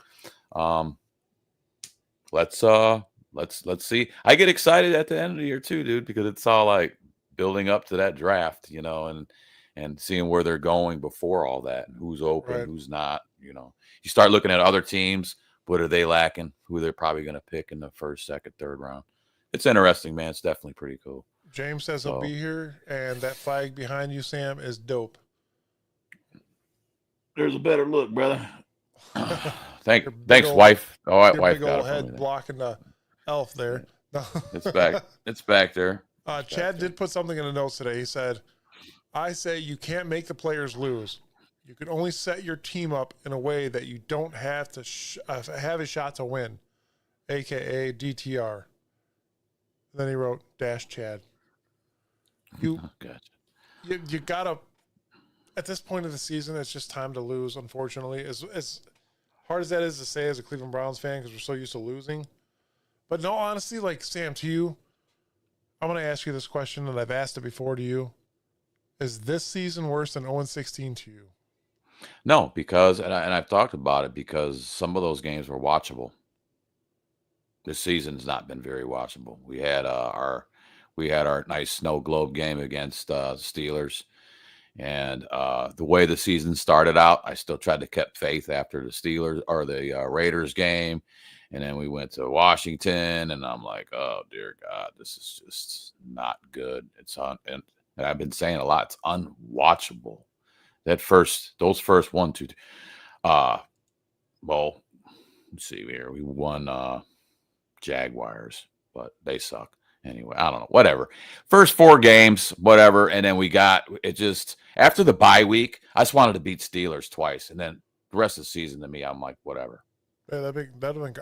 Let's see. I get excited at the end of the year too, dude, because it's all like building up to that draft, and seeing where they're going before all that, and who's open, who's not. You start looking at other teams what are they lacking, who they're probably going to pick in the first, second, third round. It's interesting, man. It's definitely pretty cool. James says he'll be here, and that flag behind you, Sam, is dope. There's a better look, brother. Thanks, old, wife. Oh, wife big got old it head blocking the elf there. Yeah. It's back. It's back there. Chad did put something in the notes today. He said, I say you can't make the players lose. You can only set your team up in a way that you don't have to have a shot to win, a.k.a. DTR. Then he wrote, Chad. You got to, at this point of the season, it's just time to lose, unfortunately. As hard as that is to say as a Cleveland Browns fan, because we're so used to losing. But no, honestly, like, Sam, to you, I'm going to ask you this question, and I've asked it before to you. Is this season worse than 0-16 to you? No, because, and I've talked about it, because some of those games were watchable. This season's not been very watchable. We had our nice snow globe game against the Steelers. And the way the season started out, I still tried to keep faith after the Steelers or the Raiders game. And then we went to Washington, and I'm like, oh, dear God, this is just not good. It's and I've been saying a lot, it's unwatchable. Those first 1, 2, well, let's see here. We won Jaguars, but they suck. Anyway, I don't know, whatever. First 4 games, whatever. And then we got it just after the bye week, I just wanted to beat Steelers twice. And then the rest of the season to me, I'm like, whatever. Yeah,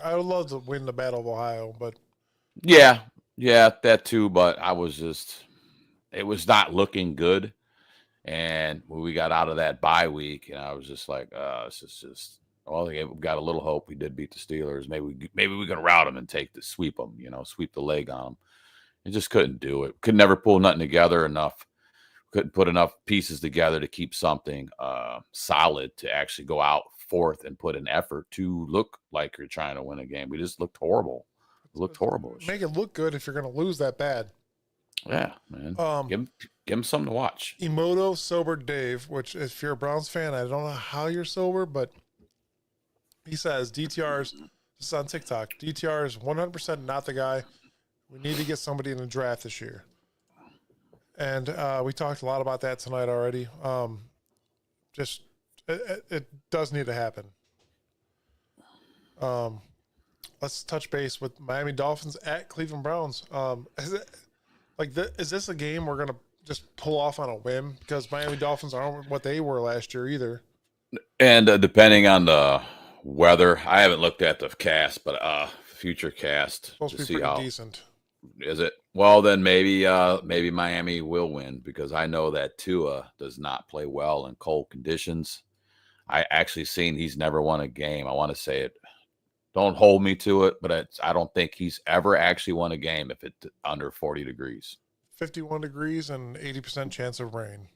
I would love to win the Battle of Ohio, but yeah, that too. But it was not looking good. And when we got out of that bye week, and I was just like, this is just, well, we got a little hope. We did beat the Steelers. Maybe we can rout them and sweep them, sweep the leg on them. It just couldn't do it. Could never pull nothing together enough. Couldn't put enough pieces together to keep something solid to actually go out forth and put an effort to look like you're trying to win a game. We just looked horrible. Looked horrible. Make it look good if you're going to lose that bad. Yeah, man. Give him something to watch. Emoto Sober Dave, which if you're a Browns fan, I don't know how you're sober, but he says DTR's, this is on TikTok, DTR is 100% not the guy. We need to get somebody in the draft this year. And we talked a lot about that tonight already. It does need to happen. Let's touch base with Miami Dolphins at Cleveland Browns. Is this a game we're going to just pull off on a whim? Because Miami Dolphins aren't what they were last year either. And depending on the weather, I haven't looked at the cast, but future cast supposed to be pretty decent. Is it? Well, then maybe Miami will win, because I know that Tua does not play well in cold conditions. I actually seen he's never won a game. I want to say it. Don't hold me to it, but I don't think he's ever actually won a game if it's under 40 degrees. 51 degrees and 80% chance of rain.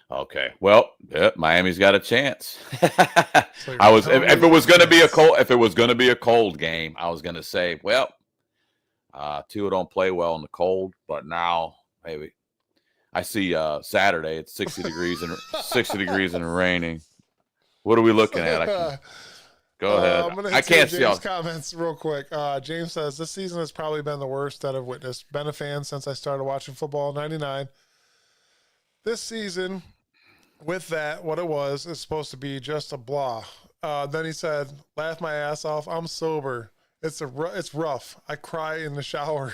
Okay. Well, Miami's got a chance. If it was going to be a cold game, I was going to say, well, Tua don't play well in the cold, but now maybe I see Saturday it's 60 degrees and raining. What are we looking at? Go ahead. I'm going to hit James' comments real quick. James says, this season has probably been the worst that I've witnessed. Been a fan since I started watching football in 99. This season, with that, what it was, is supposed to be just a blah. Then he said, laugh my ass off. I'm sober. It's rough. I cry in the shower.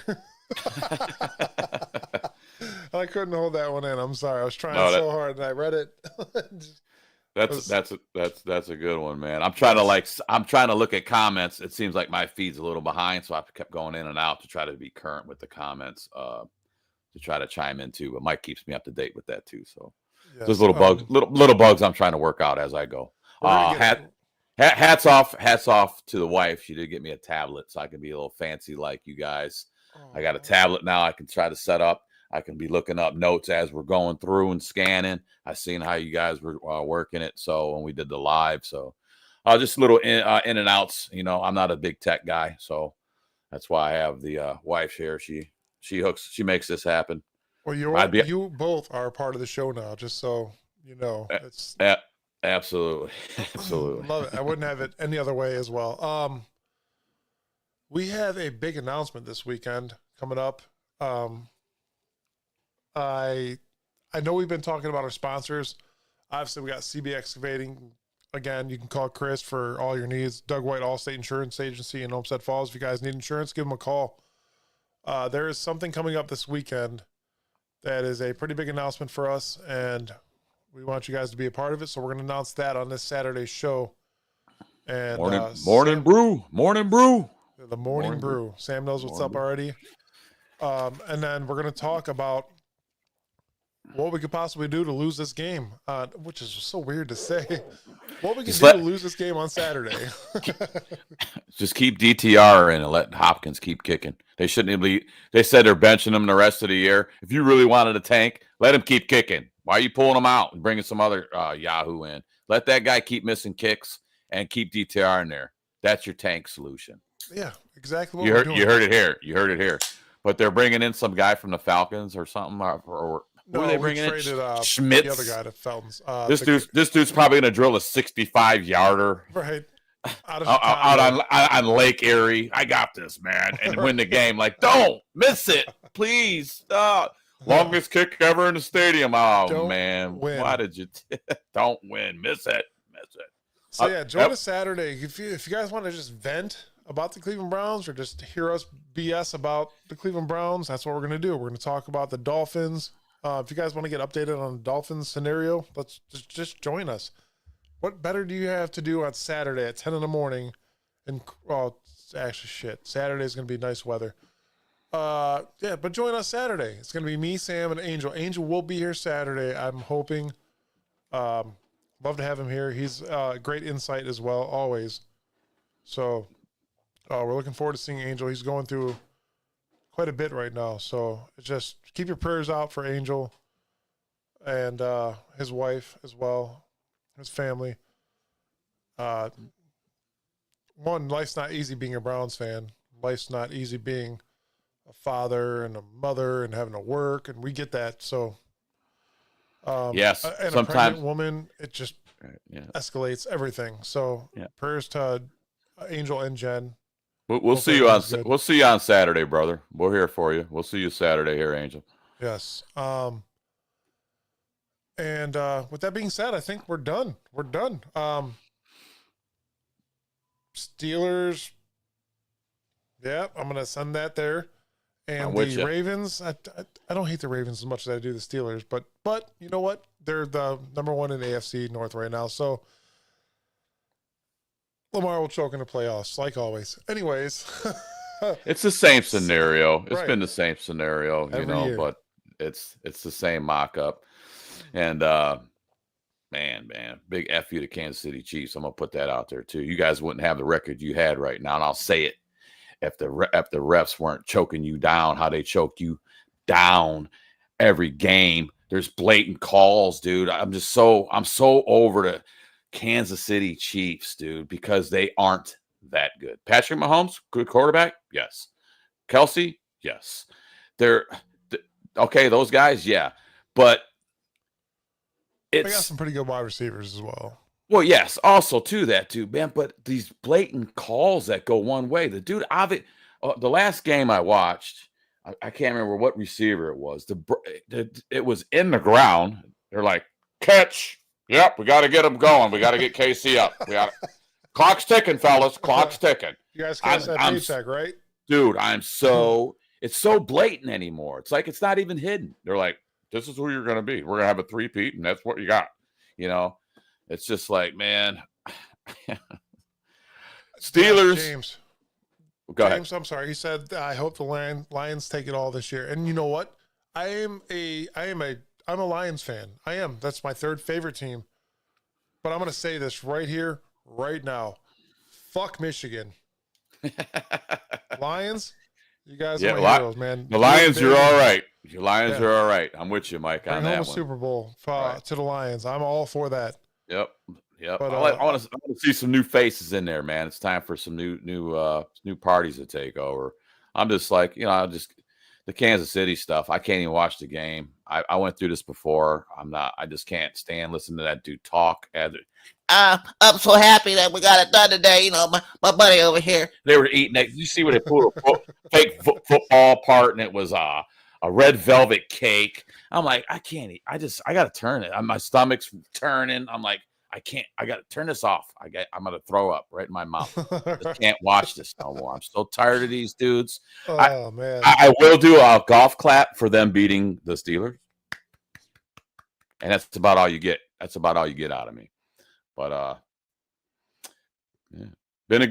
I couldn't hold that one in. I'm sorry. I was trying so hard, and I read it. That's a good one, man. I'm trying to look at comments. It seems like my feed's a little behind, so I kept going in and out to try to be current with the comments, to try to chime in too. But Mike keeps me up to date with that too. So there's little bugs I'm trying to work out as I go. Hats off to the wife. She did get me a tablet so I can be a little fancy like you guys. I got a tablet now. I can try to set up. I can be looking up notes as we're going through and scanning. I seen how you guys were working it. So when we did the live, so just little in and outs. I'm not a big tech guy, so that's why I have the wife here. She makes this happen. Well, you both are part of the show now, just so you know. Absolutely. Absolutely. Love it. I wouldn't have it any other way as well. We have a big announcement this weekend coming up. I know we've been talking about our sponsors. Obviously, we got CB Excavating. Again, you can call Chris for all your needs. Doug White, Allstate Insurance Agency in Olmsted Falls. If you guys need insurance, give them a call. There is something coming up this weekend that is a pretty big announcement for us, and we want you guys to be a part of it. So we're going to announce that on this Saturday's show. And morning brew. The morning brew. Sam knows what's up already. And then we're going to talk about what we could possibly do to lose this game, which is so weird to say. What we can do to lose this game on Saturday. Just keep DTR in and let Hopkins keep kicking. They shouldn't be. They said they're benching him the rest of the year. If you really wanted a tank, let him keep kicking. Why are you pulling him out and bringing some other Yahoo in? Let that guy keep missing kicks and keep DTR in there. That's your tank solution. Yeah, exactly what you we're heard. doing. You heard it here. You heard it here. But they're bringing in some guy from the Falcons or something. Or who are they bringing in? Schmitz. The other guy to Felton's. This dude's probably going to drill a 65-yarder. Right. Out on Lake Erie. I got this, man. And win the game. Like, don't miss it. Please. Longest kick ever in the stadium. Oh, don't man. Win. Why did you don't win? Miss it. So, yeah, join us Saturday. If you guys want to just vent about the Cleveland Browns or just hear us BS about the Cleveland Browns, that's what we're going to do. We're going to talk about the Dolphins. If you guys want to get updated on the Dolphins scenario, let's just join us. What better do you have to do on Saturday at 10 in the morning? And actually, Saturday is going to be nice weather. Yeah, but join us Saturday. It's going to be me, Sam, and Angel. Angel will be here Saturday, I'm hoping. Love to have him here. He's great insight as well, always. So we're looking forward to seeing Angel. He's going through quite a bit right now. So just keep your prayers out for Angel and his wife as well, his family. Life's not easy being a Browns fan. Life's not easy being a father and a mother and having to work, and we get that. So yes, and sometimes a pregnant woman, it just escalates everything. So prayers to Angel and Jen. We'll see you on Saturday, brother. We're here for you. We'll see you Saturday here, Angel. Yes. And with that being said, I think we're done. Steelers. Yeah, I'm gonna send that there. And the Ravens, I don't hate the Ravens as much as I do the Steelers, but you know what? They're the number one in AFC North right now. So Lamar will choke in the playoffs, like always. Anyways. It's the same scenario. It's been the same scenario, Every year. but it's the same mock-up. And man, big F you to Kansas City Chiefs. I'm gonna put that out there too. You guys wouldn't have the record you had right now, and I'll say it. If the refs weren't choking you down, how they choke you down every game. There's blatant calls, dude. I'm so over the Kansas City Chiefs, dude, because they aren't that good. Patrick Mahomes, good quarterback, yes. Kelsey, yes. They're okay. Those guys, yeah, but they got some pretty good wide receivers as well. Well, yes, also to that too, man. But these blatant calls that go one way. The dude, the last game I watched, I can't remember what receiver it was. It was in the ground. They're like, catch. Yep, we got to get them going. We got to get KC up. Clock's ticking, fellas. Clock's ticking. You guys catch that paycheck, right? Dude, it's so blatant anymore. It's like it's not even hidden. They're like, this is who you're going to be. We're going to have a 3-peat, and that's what you got. It's just like, man. Steelers. James. Go ahead. James, I'm sorry. He said, I hope the Lions take it all this year. And you know what? I'm a Lions fan. I am. That's my third favorite team. But I'm going to say this right here, right now. Fuck Michigan. Lions, you guys are my heroes, man. The Lions, you're all right. Your Lions are all right. I'm with you, Mike, on that one. Super Bowl to the Lions. I'm all for that. Yep. But, I want to see some new faces in there, man. It's time for some new parties to take over. I'm just like, the Kansas City stuff. I can't even watch the game. I went through this before. I just can't stand listening to that dude talk. I'm so happy that we got it done today. You know, my buddy over here. They were eating that. You see where they put a fake football part, and it was a red velvet cake. I'm like, I can't eat. I got to turn it. My stomach's turning. I'm like, I can't. I got to turn this off. I'm gonna throw up right in my mouth. I just can't watch this no more. I'm so tired of these dudes. Oh man! I will do a golf clap for them beating the Steelers, and that's about all you get. That's about all you get out of me. But yeah. Been a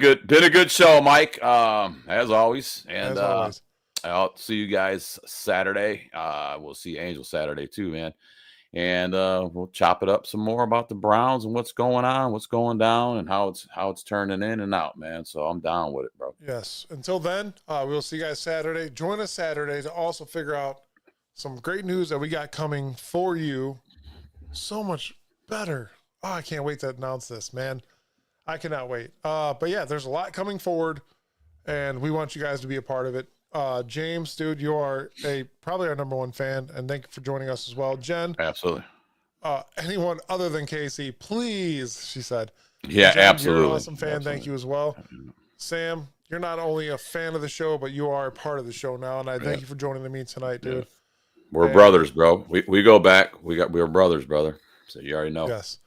good show, Mike. As always, and I'll see you guys Saturday. We'll see Angel Saturday too, man. And we'll chop it up some more about the Browns and what's going on, what's going down, and how it's turning in and out, man. So I'm down with it, bro. Yes. Until then, we'll see you guys Saturday. Join us Saturday to also figure out some great news that we got coming for you. So much better. Oh, I can't wait to announce this, man. I cannot wait. But yeah, there's a lot coming forward, and we want you guys to be a part of it. James, dude, you are probably our number one fan, and thank you for joining us as well. Jen, absolutely. Anyone other than Casey, please, she said. Yeah, Jen, absolutely. You're an awesome fan. Absolutely. Thank you as well. Sam, you're not only a fan of the show, but you are a part of the show now, and I thank you for joining me tonight, dude. We're brothers, bro. We go back. We're brothers, brother. So you already know. Yes.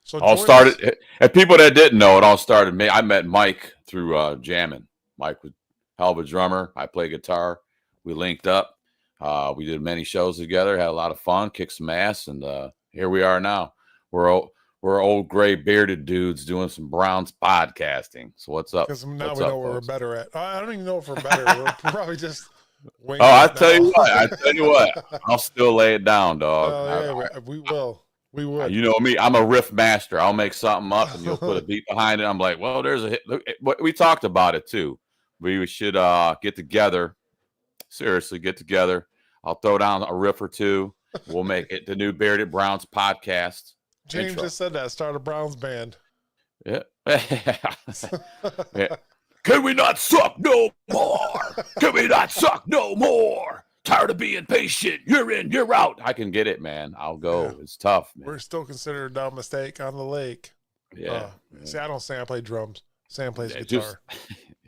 So all started, and people that didn't know, it all started. I met Mike through jamming. Mike was hell of a drummer. I play guitar. We linked up. We did many shows together. Had a lot of fun. Kicked some ass, and here we are now. We're old gray bearded dudes doing some Browns podcasting. So what's up? Because now we know what we're better at. I don't even know if we're better. We're probably just. I tell you what. I'll still lay it down, dog. We will. We would. You know me. I'm a riff master. I'll make something up, and you'll put a beat behind it. I'm like, well, there's a hit. We talked about it too. We should get together. Seriously, get together. I'll throw down a riff or two. We'll make it the new Bearded Browns podcast. James intro. Just said that. Start a Browns band. Yeah. Yeah. Can we not suck no more? Can we not suck no more? Tired of being patient. You're in, you're out. I can get it, man. I'll go. Yeah. It's tough, man. We're still considered a dumb mistake on the lake. Yeah. See, I don't sing. I play drums. Sam plays guitar.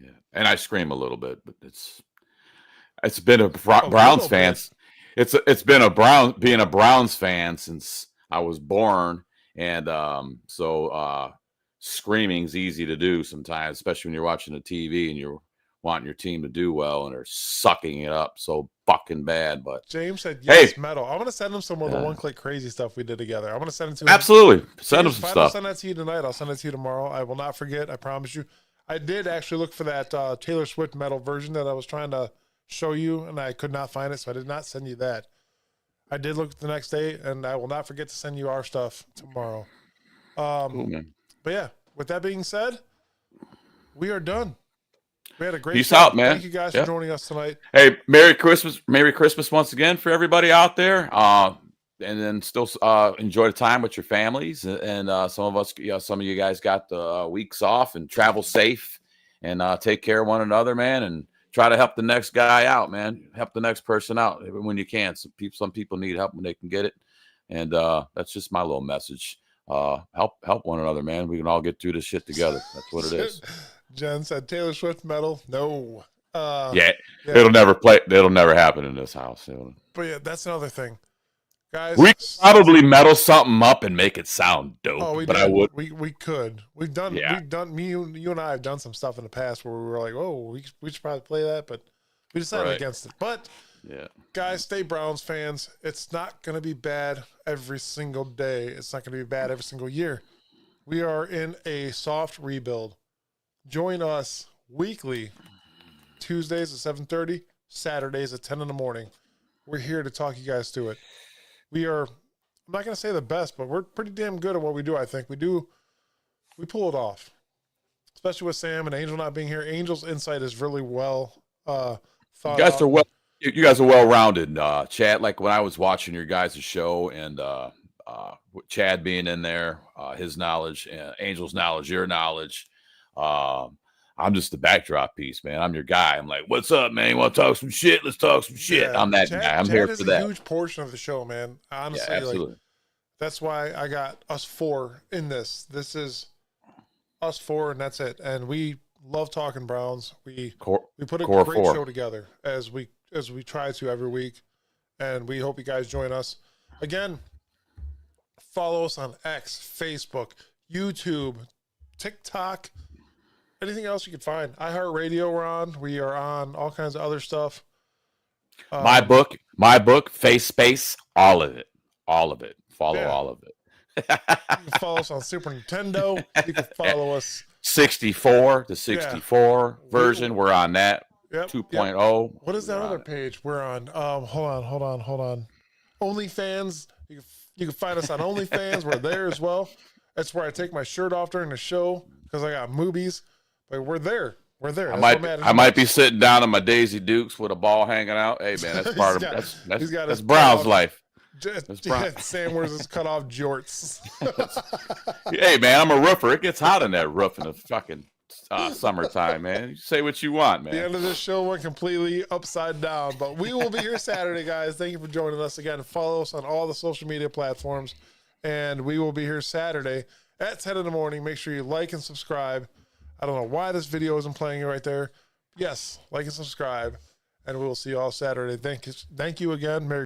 Yeah. And I scream a little bit, but it's been a Browns fan. It's been being a Browns fan since I was born, and so screaming's easy to do sometimes, especially when you're watching the TV and you're wanting your team to do well, and they're sucking it up so fucking bad. But James said, "Yes, metal." I'm gonna send him some of the one-click crazy stuff we did together. I'm gonna send it to him. Absolutely, send him some stuff. I'll send that to you tonight. I'll send it to you tomorrow. I will not forget. I promise you. I did actually look for that Taylor Swift metal version that I was trying to show you, and I could not find it, so I did not send you that. I did look the next day, and I will not forget to send you our stuff tomorrow. Cool, man. But yeah, with that being said, we are done. We had a great Peace show. out, man. Thank you guys for joining us tonight. Hey, Merry Christmas once again for everybody out there. And then still enjoy the time with your families. And some of you guys got the weeks off, and travel safe, and take care of one another, man. And try to help the next guy out, man. Help the next person out when you can. Some people need help when they can get it. And that's just my little message. Help one another, man. We can all get through this shit together. That's what it is. Jen said Taylor Swift metal. No. Yeah, it'll never play. It'll never happen in this house. But yeah, that's another thing, guys. We could probably metal something up and make it sound dope. Oh, I would. We could. We've done. You and I have done some stuff in the past where we were like, oh, we should probably play that, but we decided against it. But yeah, guys, stay Browns fans. It's not going to be bad every single day. It's not going to be bad every single year. We are in a soft rebuild. Join us weekly, Tuesdays at 7:30, Saturdays at 10 in the morning. We're here to talk you guys through it. We are, I'm not going to say the best, but we're pretty damn good at what we do, I think. We pull it off, especially with Sam and Angel not being here. Angel's insight is really well thought out. You guys are well-rounded, Chad. Like when I was watching your guys' show, and Chad being in there, his knowledge, Angel's knowledge, your knowledge. I'm just the backdrop piece, man. I'm your guy. I'm like, what's up, man? You want to talk some shit? Let's talk some shit. Yeah, I'm that Chad, guy. I'm Chad here is for a that. huge portion of the show, man. Yeah, Honestly, like absolutely. that's why I got us four in this. This is us four, and that's it. And we love talking Browns. We put a core great four. show together as we try to every week, and we hope you guys join us. Again, follow us on X, Facebook, YouTube, TikTok, anything else you can find. iHeartRadio we're on. We are on all kinds of other stuff. My book, Face Space, all of it. Follow all of it. You can follow us on Super Nintendo. You can follow us 64, the 64 version. We're on that. Yep, 2.0. What is that other page we're on? Hold on. OnlyFans. You can find us on OnlyFans. We're there as well. That's where I take my shirt off during the show because I got movies. But we're there. We're there. I might be sitting down on my Daisy Dukes with a ball hanging out. Hey man, that's part of that's Brown's life. Sam wears his cut off jorts. Hey man, I'm a roofer. It gets hot in that roof in the fucking summertime, man. You say what you want, man. The end of this show went completely upside down, but we will be here Saturday, guys. Thank you for joining us again. Follow us on all the social media platforms, and we will be here Saturday at 10 in the morning. Make sure you like and subscribe. I don't know why this video isn't playing right there. Yes, like and subscribe, and we will see you all Saturday. Thank you again. Merry